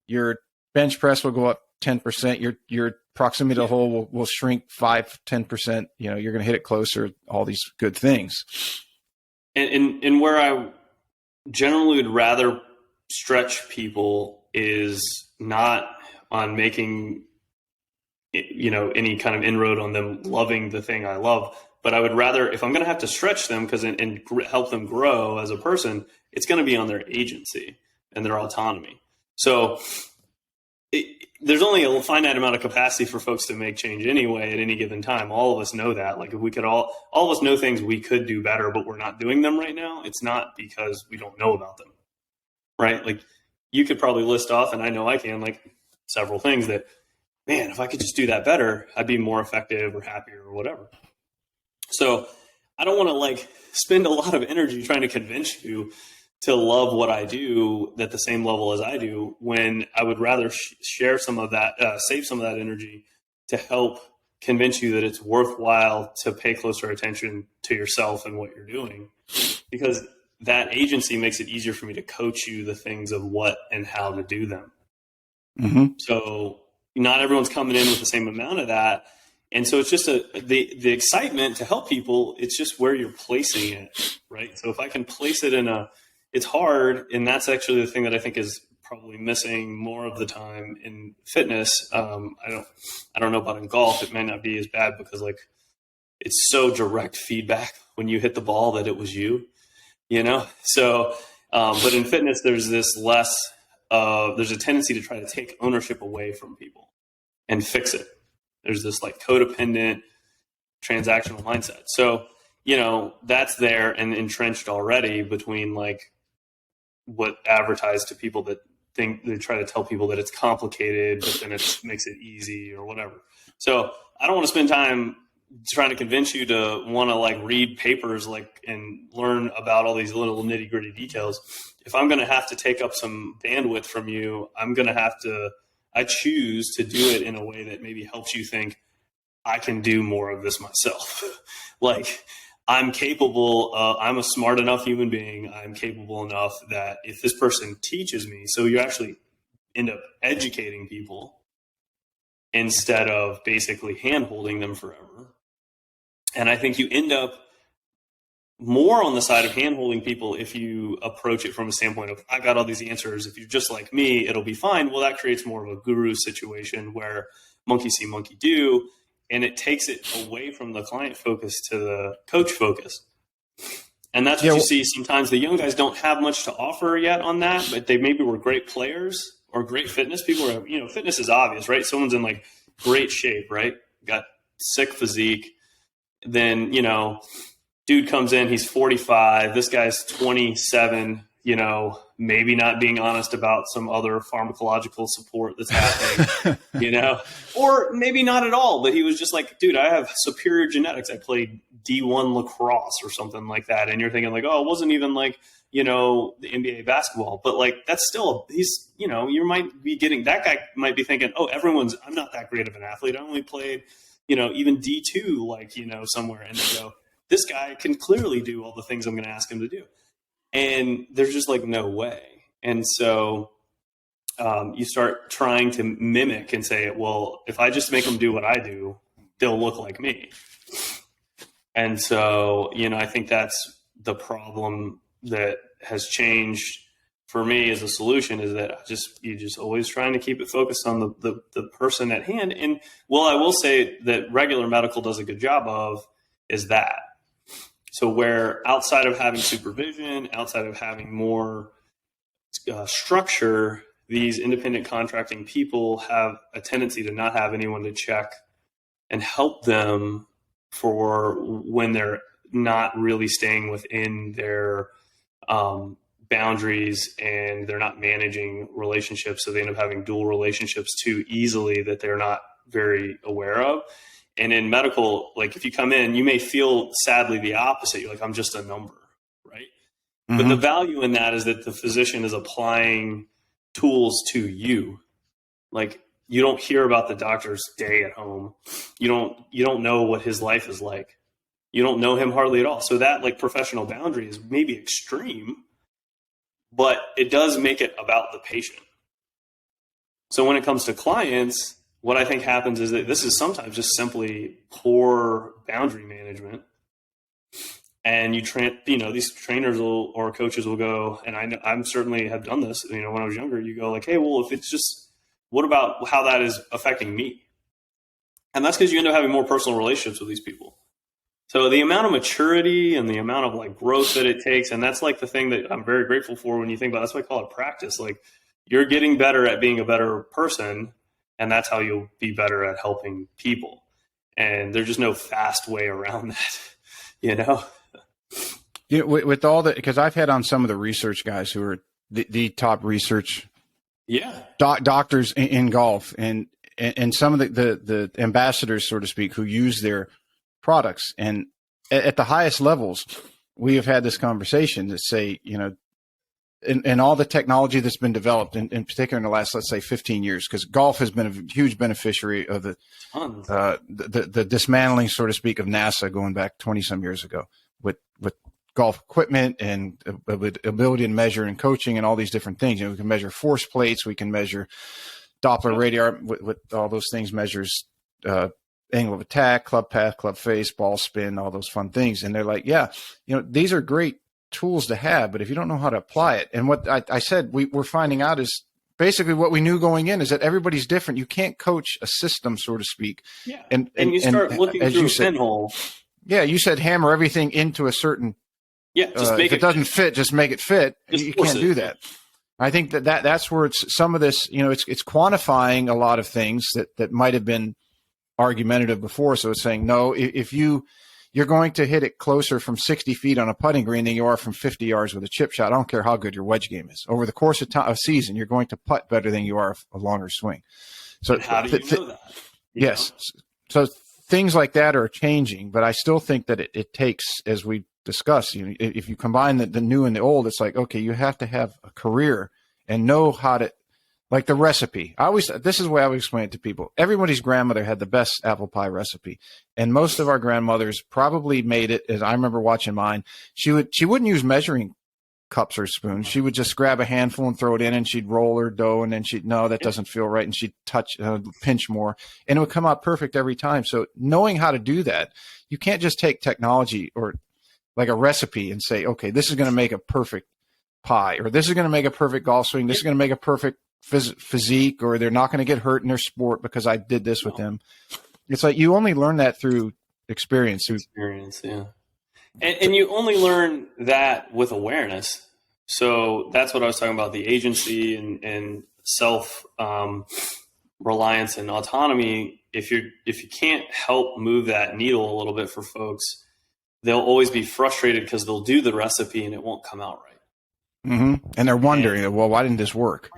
Your bench press will go up 10%. Your proximity to the hole will shrink 5-10%. You know, you're going to hit it closer. All these good things. And where I generally would rather stretch people is not on making, you know, any kind of inroad on them loving the thing I love, but I would rather, if I'm going to have to stretch them and help them grow as a person, it's going to be on their agency and their autonomy. So there's only a finite amount of capacity for folks to make change anyway at any given time. All of us know that. Like if we could all of us know things we could do better, but we're not doing them right now. It's not because we don't know about them, right? Like you could probably list off, and I know I can, like several things that, man, if I could just do that better, I'd be more effective or happier or whatever. So I don't want to like spend a lot of energy trying to convince you to love what I do at the same level as I do, when I would rather share some of that, save some of that energy to help convince you that it's worthwhile to pay closer attention to yourself and what you're doing, because that agency makes it easier for me to coach you the things of what and how to do them. Mm-hmm. So not everyone's coming in with the same amount of that. And so it's just the excitement to help people. It's just where you're placing it, right? So if I can place it it's hard, and that's actually the thing that I think is probably missing more of the time in fitness. I don't know about in golf. It may not be as bad because like it's so direct feedback when you hit the ball that it was you, you know? So, but in fitness, there's this there's a tendency to try to take ownership away from people and fix it. There's this like codependent transactional mindset. So that's there and entrenched already between like what advertised to people that think they try to tell people that it's complicated, but then it makes it easy or whatever. So I don't want to spend time trying to convince you to want to like read papers and learn about all these little nitty gritty details. If I'm going to have to take up some bandwidth from you, I choose to do it in a way that maybe helps you think I can do more of this myself. Like I'm a smart enough human being. I'm capable enough that if this person teaches me, so you actually end up educating people instead of basically hand-holding them forever. And I think you end up more on the side of hand-holding people if you approach it from a standpoint of, I got all these answers. If you're just like me, it'll be fine. Well, that creates more of a guru situation where monkey see, monkey do. And it takes it away from the client focus to the coach focus. And that's what you see. Sometimes the young guys don't have much to offer yet on that, but they maybe were great players or great fitness people. Fitness is obvious, right? Someone's in like great shape, right? Got sick physique. Then, dude comes in, he's 45. This guy's 27, maybe not being honest about some other pharmacological support that's happening, or maybe not at all, but he was just like, dude, I have superior genetics. I played D1 lacrosse or something like that. And you're thinking like, oh, it wasn't even like, the NBA basketball, but like, that's still, you might be getting, that guy might be thinking, oh, I'm not that great of an athlete. I only played, even D2, somewhere. And they go, this guy can clearly do all the things I'm going to ask him to do. And there's just like no way. And so you start trying to mimic and say, well, if I just make them do what I do, they'll look like me. And so, I think that's the problem that has changed for me as a solution, is that you just always trying to keep it focused on the person at hand. And I will say that regular medical does a good job of is that. So where outside of having supervision, outside of having more structure, these independent contracting people have a tendency to not have anyone to check and help them for when they're not really staying within their boundaries and they're not managing relationships. So they end up having dual relationships too easily that they're not very aware of. And in medical, like if you come in, you may feel sadly the opposite. You're like, I'm just a number, right? Mm-hmm. But the value in that is that the physician is applying tools to you. Like you don't hear about the doctor's day at home. You don't know what his life is like. You don't know him hardly at all. So that like professional boundary is maybe extreme, but it does make it about the patient. So when it comes to clients, what I think happens is that this is sometimes just simply poor boundary management. And these trainers or coaches will go, and I'm certainly have done this, when I was younger, you go like, hey, well, if it's just, what about how that is affecting me? And that's because you end up having more personal relationships with these people. So the amount of maturity and the amount of like growth that it takes, and that's like the thing that I'm very grateful for when you think about, that's why I call it practice. Like you're getting better at being a better person, and that's how you'll be better at helping people. And there's just no fast way around that, with all the, because I've had on some of the research guys who are the top research doctors in golf, and some of the ambassadors, so to speak, who use their products. And at the highest levels, we have had this conversation to say, and all the technology that's been developed, in particular in the last, let's say, 15 years, because golf has been a huge beneficiary of the dismantling, so to speak, of NASA going back 20 some years ago with golf equipment and with ability to measure and coaching and all these different things. We can measure force plates, we can measure Doppler radar with all those things, measures angle of attack, club path, club face, ball spin, all those fun things. And they're like, these are great tools to have, but if you don't know how to apply it, and what I said we're finding out is basically what we knew going in is that everybody's different. You can't coach a system, so to speak. Yeah. And you start looking through a pinhole. Yeah, you said hammer everything into a certain. Yeah, just make if it doesn't fit, just make it fit. You can't do that. I think that's where it's some of this. It's quantifying a lot of things that might have been argumentative before. So it's saying no. If you you're going to hit it closer from 60 feet on a putting green than you are from 50 yards with a chip shot. I don't care how good your wedge game is. Over the course of season, you're going to putt better than you are a longer swing. So and how do you know that? Yes. So things like that are changing, but I still think that it takes, as we discussed, if you combine the new and the old, it's like, okay, you have to have a career and know how to, like the recipe. This is the way I would explain it to people. Everybody's grandmother had the best apple pie recipe. And most of our grandmothers probably made it, as I remember watching mine, she wouldn't use measuring cups or spoons. She would just grab a handful and throw it in, and she'd roll her dough, and then no, that doesn't feel right. And she'd pinch more, and it would come out perfect every time. So knowing how to do that, you can't just take technology or like a recipe and say, okay, this is going to make a perfect pie, or this is going to make a perfect golf swing. This is going to make a perfect physique, or they're not going to get hurt in their sport because I did this with them. It's like you only learn that through experience. Yeah. And you only learn that with awareness. So that's what I was talking about, the agency and self reliance and autonomy. If you can't help move that needle a little bit for folks, they'll always be frustrated because they'll do the recipe and it won't come out right. Mm-hmm. And they're wondering, well, why didn't this work?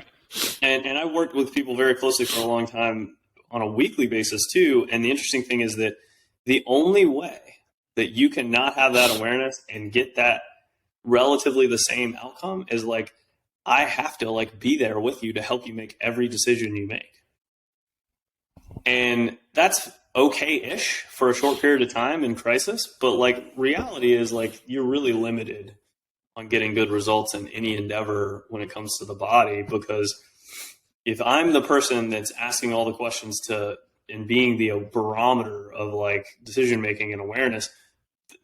And I worked with people very closely for a long time on a weekly basis too. And the interesting thing is that the only way that you can not have that awareness and get that relatively the same outcome is like, I have to like be there with you to help you make every decision you make. And that's okay-ish for a short period of time in crisis. But like reality is like, you're really limited on getting good results in any endeavor when it comes to the body, because if I'm the person that's asking all the questions and being the barometer of like decision making and awareness,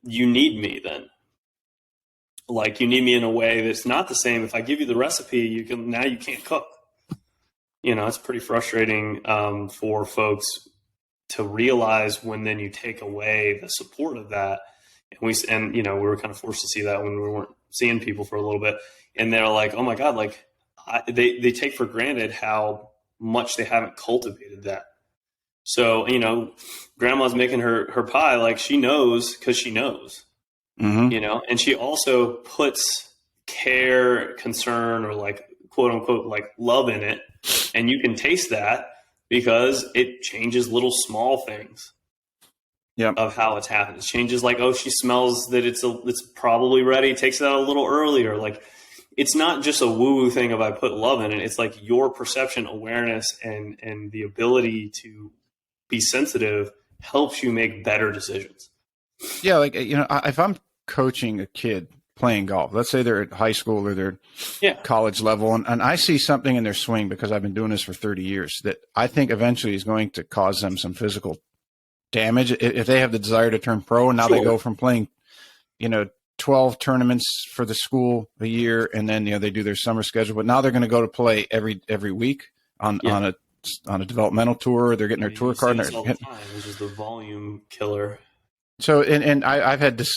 you need me then. Like you need me in a way that's not the same. If I give you the recipe, you can't cook. It's pretty frustrating for folks to realize when then you take away the support of that. We were kind of forced to see that when we weren't seeing people for a little bit, and they're like, oh my God, like they take for granted how much they haven't cultivated that. So, grandma's making her pie, like she knows, cause she knows, and she also puts care, concern, or like quote unquote, like love in it. And you can taste that because it changes little small things. Yep. Of how it's happened. It changes, like, oh, she smells that it's probably ready, takes it out a little earlier. Like, it's not just a woo-woo thing if I put love in it. It's like your perception, awareness, and the ability to be sensitive helps you make better decisions. Yeah, like, if I'm coaching a kid playing golf, let's say they're at high school or they're college level, and I see something in their swing because I've been doing this for 30 years that I think eventually is going to cause them some physical damage if they have the desire to turn pro, and now they go from playing 12 tournaments for the school a year, and then they do their summer schedule, but now they're going to go to play every week on a developmental tour. They're getting their tour card, all the time, which is the volume killer. So and I've had this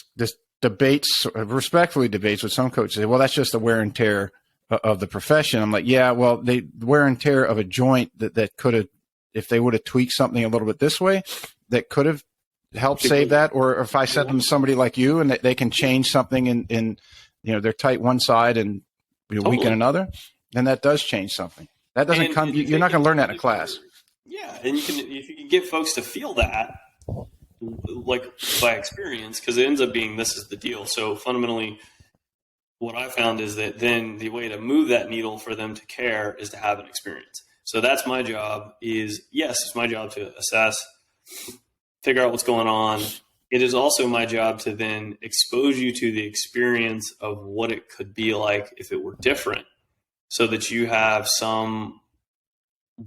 debates, respectfully debates with some coaches say, well, that's just the wear and tear of the profession. I'm like, yeah, well, the wear and tear of a joint that could have, if they would have tweaked something a little bit this way, that could have helped save that. Or if I sent them to somebody like you and they can change something in they're tight one side and weak in another, then that does change something. That doesn't come, you're not going to learn that in a class. Yeah. And if you can get folks to feel that, like by experience, because it ends up being, this is the deal. So fundamentally, what I found is that then the way to move that needle for them to care is to have an experience. So that's my job it's my job to assess, figure out what's going on. It is also my job to then expose you to the experience of what it could be like if it were different, so that you have some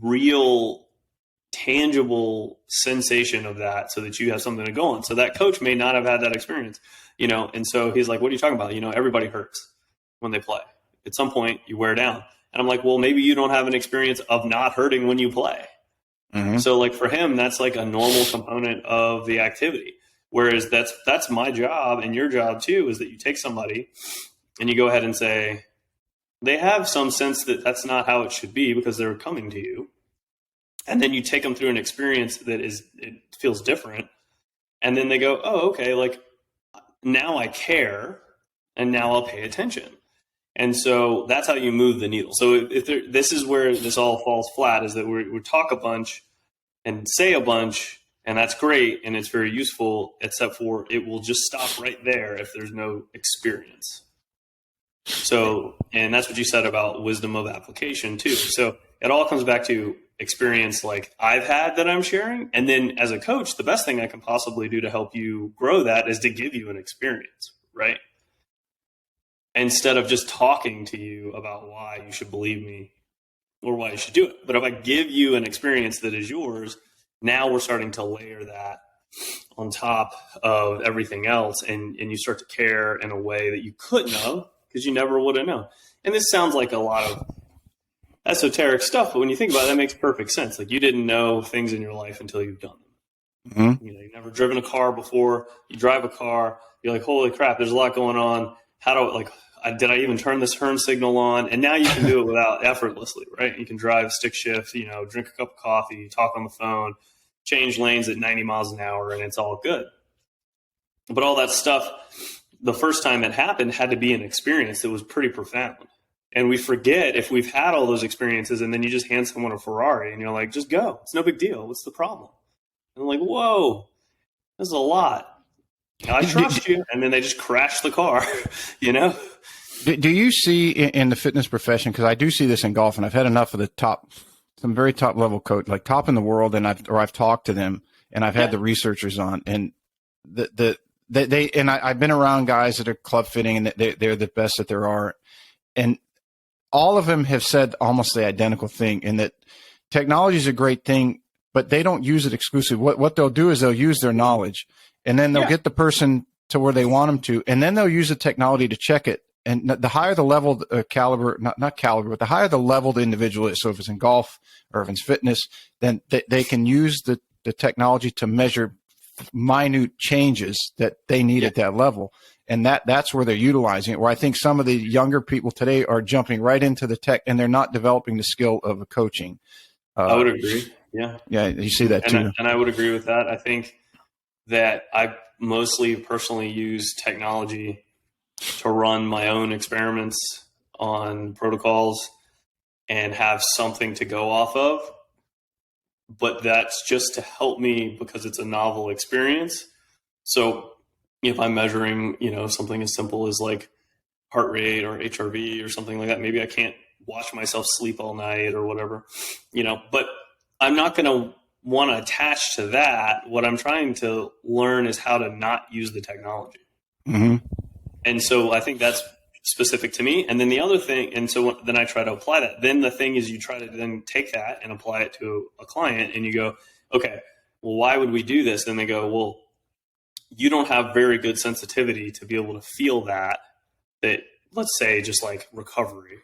real tangible sensation of that, so that you have something to go on. So that coach may not have had that experience, and so he's like, what are you talking about? Everybody hurts when they play. At some point you wear down. And I'm like, well, maybe you don't have an experience of not hurting when you play. Mm-hmm. So like for him, that's like a normal component of the activity. Whereas that's my job, and your job too, is that you take somebody and you go ahead and say, they have some sense that that's not how it should be because they're coming to you. And then you take them through an experience it feels different. And then they go, oh, okay, like now I care and now I'll pay attention. And so that's how you move the needle. So this is where this all falls flat, is that we talk a bunch and say a bunch, and that's great and it's very useful, except for it will just stop right there if there's no experience. So, and that's what you said about wisdom of application too. So it all comes back to experience like I've had that I'm sharing. And then as a coach, the best thing I can possibly do to help you grow that is to give you an experience, right? Instead of just talking to you about why you should believe me or why you should do it. But if I give you an experience that is yours, now we're starting to layer that on top of everything else. And you start to care in a way that you couldn't have, because you never would have known. And this sounds like a lot of esoteric stuff, but when you think about it, that makes perfect sense. Like you didn't know things in your life until you've done them. Mm-hmm. You know, you've never driven a car before. You drive a car. You're like, holy crap, there's a lot going on. Did I even turn this turn signal on? And now you can do it without effortlessly, right? You can drive stick shift, you know, drink a cup of coffee, talk on the phone, change lanes at 90 miles an hour, and it's all good. But all that stuff, the first time it happened, had to be an experience that was pretty profound. And we forget if we've had all those experiences and then you just hand someone a Ferrari and you're like, just go. It's no big deal. What's the problem? And I'm like, whoa, this is a lot. I trust you. And then they just crash the car, you know? Do you see in the fitness profession, because I do see this in golf, and I've had enough of some very top level coach, like top in the world, and I've talked to them, and I've had the researchers on, and I've been around guys that are club fitting, and they're the best that there are, and all of them have said almost the identical thing, in that technology is a great thing, but they don't use it exclusively. What they'll do is they'll use their knowledge, and then they'll get the person to where they want them to, and then they'll use the technology to check it. And the higher the level caliber, not caliber, but the higher the level the individual is. So if it's in golf or if it's fitness, then they can use the technology to measure minute changes that they need at that level. And that's where they're utilizing it, where I think some of the younger people today are jumping right into the tech, and they're not developing the skill of coaching. I would agree. Yeah. Yeah. You see that too. And I would agree with that. I think that I mostly personally use technology to run my own experiments on protocols and have something to go off of. But that's just to help me because it's a novel experience. So if I'm measuring, you know, something as simple as like heart rate or HRV or something like that, maybe I can't watch myself sleep all night or whatever, you know, but I'm not going to want to attach to that. What I'm trying to learn is how to not use the technology. Mm-hmm. And so I think that's specific to me. And then the other thing, and so then I try to apply that. Then the thing is you try to then take that and apply it to a client, and you go, okay, well, why would we do this? And they go, well, you don't have very good sensitivity to be able to feel that let's say just like recovery,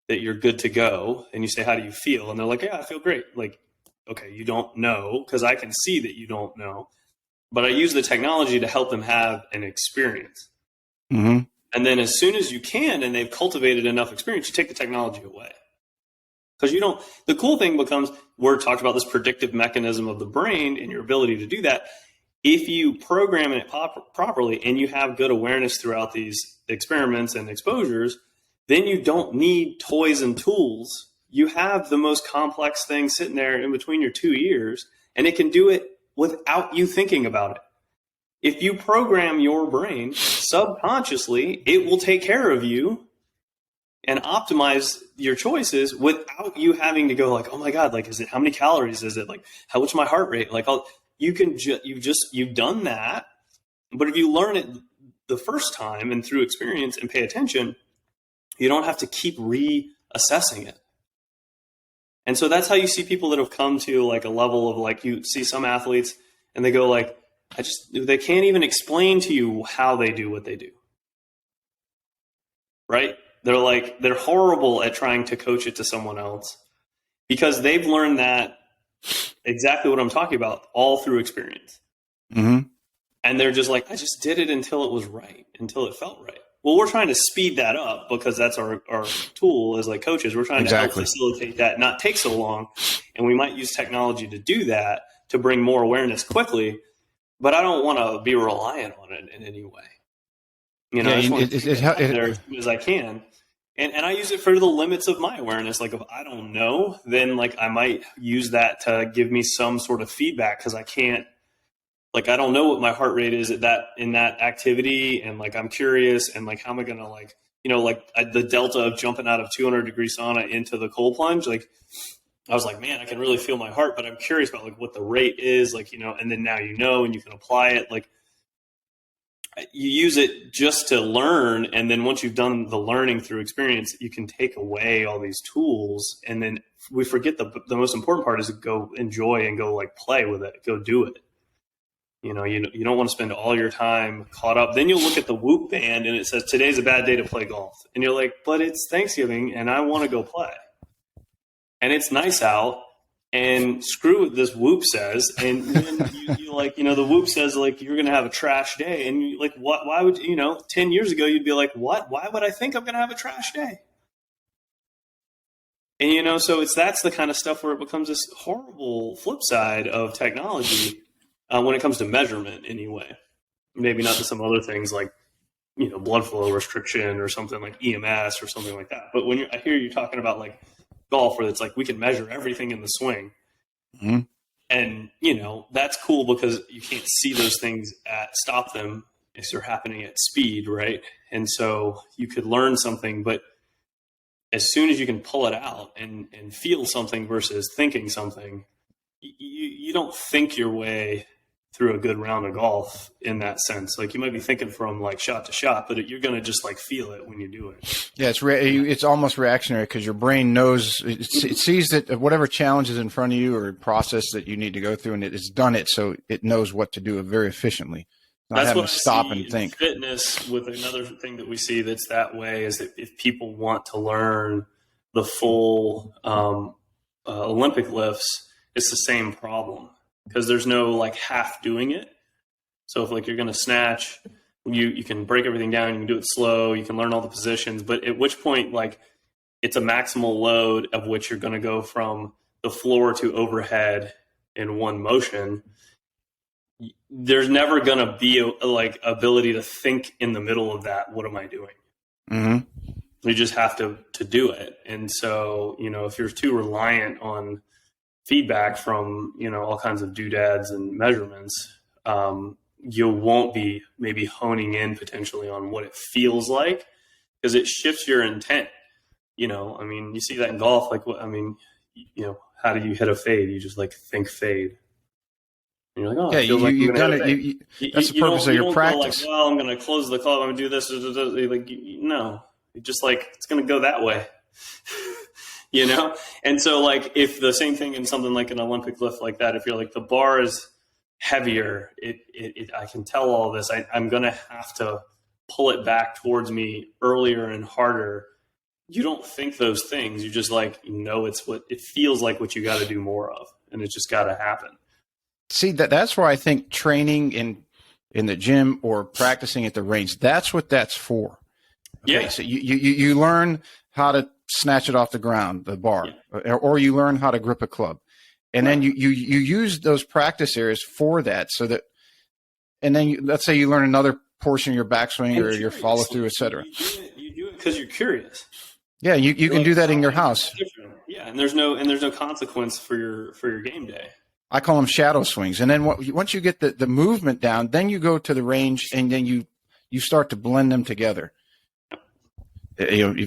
that you're good to go. And you say, how do you feel? And they're like, yeah, I feel great. Like, okay, you don't know, because I can see that you don't know, but I use the technology to help them have an experience. Mm-hmm. And then as soon as you can, and they've cultivated enough experience, you take the technology away. Because the cool thing becomes, we're talking about this predictive mechanism of the brain and your ability to do that. If you program it properly and you have good awareness throughout these experiments and exposures, then you don't need toys and tools. You have the most complex thing sitting there in between your two ears, and it can do it without you thinking about it. If you program your brain subconsciously, it will take care of you and optimize your choices without you having to go like, oh my God, like, how many calories is it? Like, what's my heart rate? Like, you've done that. But if you learn it the first time and through experience and pay attention, you don't have to keep reassessing it. And so that's how you see people that have come to like a level of like, you see some athletes and they go like, they can't even explain to you how they do what they do. Right? They're horrible at trying to coach it to someone else because they've learned that exactly what I'm talking about all through experience. Mm-hmm. And they're just like, I just did it until it was right, until it felt right. Well, we're trying to speed that up because that's our tool as like coaches. We're trying to help facilitate that, not take so long. And we might use technology to do that, to bring more awareness quickly. but I don't want to be reliant on it in any way. You know, I just want to get there as soon as I can. And I use it for the limits of my awareness. Like if I don't know, then like I might use that to give me some sort of feedback, because I can't, like, I don't know what my heart rate is in that activity. And like, I'm curious, and like, how am I going to like, you know, like the delta of jumping out of 200-degree sauna into the cold plunge. Like I was like, man, I can really feel my heart, but I'm curious about like what the rate is, like, you know, and then now, you know, and you can apply it. Like you use it just to learn. And then once you've done the learning through experience, you can take away all these tools. And then we forget the most important part is to go enjoy and go like play with it, go do it. You know, you don't want to spend all your time caught up. Then you'll look at the Whoop band and it says, today's a bad day to play golf. And you're like, but it's Thanksgiving and I want to go play. And it's nice out, and screw what this Whoop says. And then you like, you know, the Whoop says like, you're going to have a trash day. And you like, what, why would, you know, 10 years ago, you'd be like, what, why would I think I'm going to have a trash day? And, you know, so that's the kind of stuff where it becomes this horrible flip side of technology. When it comes to measurement anyway, maybe not to some other things like, you know, blood flow restriction or something like EMS or something like that. But when I hear you talking about like golf, where it's like, we can measure everything in the swing. Mm-hmm. And, you know, that's cool because you can't see those things stop them as they're happening at speed. Right. And so you could learn something, but as soon as you can pull it out and feel something versus thinking something, you don't think your way through a good round of golf in that sense. Like you might be thinking from like shot to shot, but you're going to just like feel it when you do it. Yeah, it's almost reactionary because your brain knows, it sees that whatever challenge is in front of you or process that you need to go through, and it's done it, so it knows what to do very efficiently. Not having to stop and think. Fitness, with another thing that we see that's that way, is that if people want to learn the full Olympic lifts, it's the same problem. Because there's no like half doing it. So if like you're going to snatch, you can break everything down, you can do it slow, you can learn all the positions, but at which point like it's a maximal load of which you're going to go from the floor to overhead in one motion. There's never going to be a like ability to think in the middle of that. What am I doing? Mm-hmm. You just have to do it. And so, you know, if you're too reliant on feedback from, you know, all kinds of doodads and measurements, you won't be maybe honing in potentially on what it feels like, because it shifts your intent. You know, I mean, you see that in golf, like, what, I mean, you know, how do you hit a fade? You just like think fade. And you're like, oh, yeah, you've done it. That's the purpose of your practice. Like, well, I'm going to close the club. I'm going to do this. Like, no, you just like, it's going to go that way. You know? And so like, if the same thing in something like an Olympic lift like that, if you're like, the bar is heavier, I can tell all this, I'm going to have to pull it back towards me earlier and harder. You don't think those things. You just like, you know, it's what it feels like, what you got to do more of. And it's just got to happen. See, that's where I think training in the gym or practicing at the range, that's what that's for. Okay, yeah. So you learn how to snatch it off the ground, the bar, yeah. Or you learn how to grip a club. And then you use those practice areas for that, so that, and then let's say you learn another portion of your backswing or your follow through, et cetera. You do it because you're curious. Yeah, you can like, do that in your house. Yeah, and there's no consequence for your game day. I call them shadow swings. And then once you get the movement down, then you go to the range and then you start to blend them together. You know,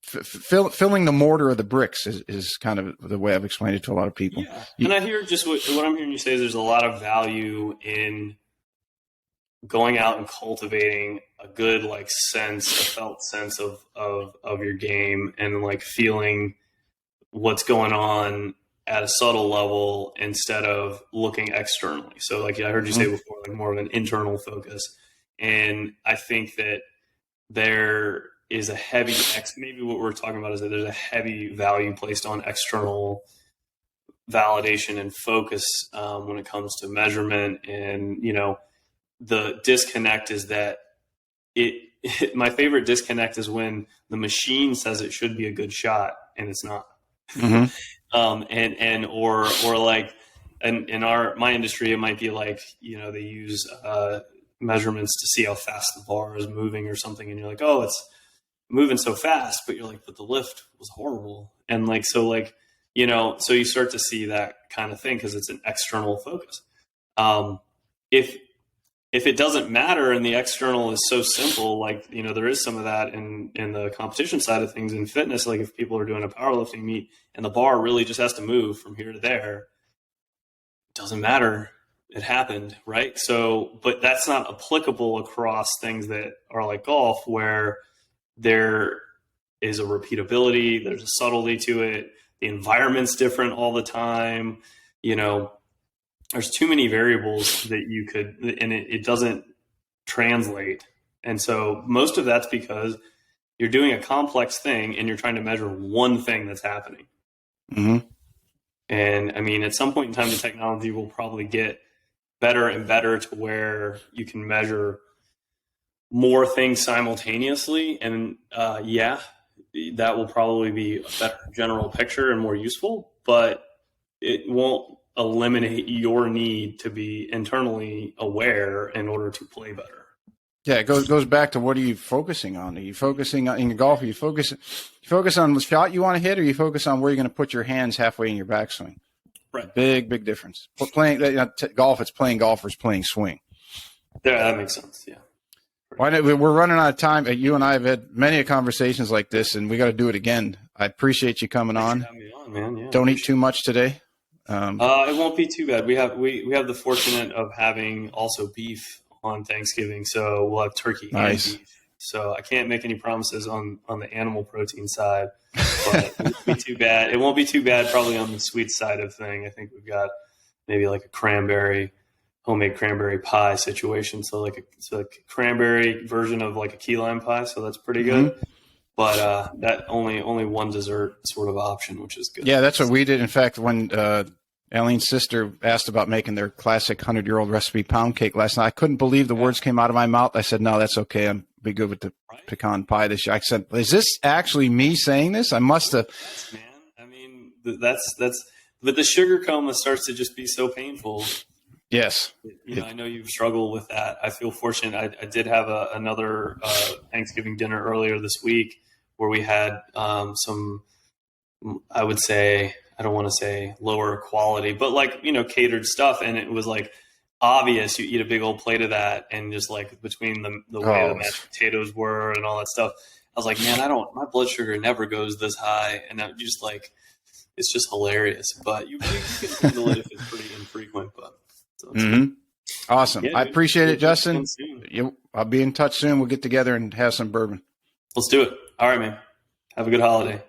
filling the mortar of the bricks is kind of the way I've explained it to a lot of people. Yeah. And I hear just what I'm hearing you say is there's a lot of value in going out and cultivating a good like a felt sense of your game, and like feeling what's going on at a subtle level instead of looking externally. So like I heard you say before, like more of an internal focus. And I think that there is a heavy, maybe what we're talking about is that there's a heavy value placed on external validation and focus when it comes to measurement. And, you know, the disconnect is that my favorite disconnect is when the machine says it should be a good shot and it's not. Mm-hmm. Or like and in my industry, it might be like, they use measurements to see how fast the bar is moving or something. And you're like, oh, it's moving so fast, but you're like, but the lift was horrible. And like, so you start to see that kind of thing because it's an external focus. If it doesn't matter and the external is so simple, like, there is some of that in the competition side of things in fitness. Like if people are doing a powerlifting meet and the bar really just has to move from here to there, it doesn't matter. It happened, right? So, but that's not applicable across things that are like golf, where there is a repeatability, there's a subtlety to it. The environment's different all the time. There's too many variables that you could, and it doesn't translate. And so most of that's because you're doing a complex thing and you're trying to measure one thing that's happening. Mm-hmm. And I mean, at some point in time, the technology will probably get better and better to where you can measure more things simultaneously. And that will probably be a better general picture and more useful, but it won't eliminate your need to be internally aware in order to play better. Yeah, it goes back to what are you focusing on? Are you focusing on, in your golf? Are you focus on the shot you want to hit, or you focus on where you're going to put your hands halfway in your backswing? Right. Big difference. Golf, it's playing golf versus playing swing. Yeah, that makes sense. Yeah. We're running out of time. You and I have had many conversations like this, and we got to do it again. I appreciate you coming on. Thanks for having me on, man. Yeah, don't eat too much today. It won't be too bad. We have the fortunate of having also beef on Thanksgiving, so we'll have turkey and beef. So I can't make any promises on the animal protein side, but it won't be too bad. It won't be too bad probably on the sweet side of thing. I think we've got maybe like a homemade cranberry pie situation. So like a cranberry version of like a key lime pie. So that's pretty good. Mm-hmm. But that only one dessert sort of option, which is good. Yeah, that's what we did. In fact, when Eileen's sister asked about making their classic 100-year-old recipe pound cake last night, I couldn't believe the words came out of my mouth. I said, no, that's okay. I'll be good with the pecan pie this year. I said, is this actually me saying this? I must have. Yes, man. I mean, that's but the sugar coma starts to just be so painful. Yes. I know you've struggled with that. I feel fortunate. I did have another Thanksgiving dinner earlier this week where we had some, I would say, I don't want to say lower quality, but like, catered stuff. And it was like obvious you eat a big old plate of that, and just like between the way the mashed potatoes were and all that stuff, I was like, man, my blood sugar never goes this high. And I'm just like, it's just hilarious, but you can handle it if it's pretty infrequent, but. Mm-hmm. Awesome. Yeah, I appreciate it, Justin. I'll be in touch soon. We'll get together and have some bourbon. Let's do it. All right, man. Have a good holiday.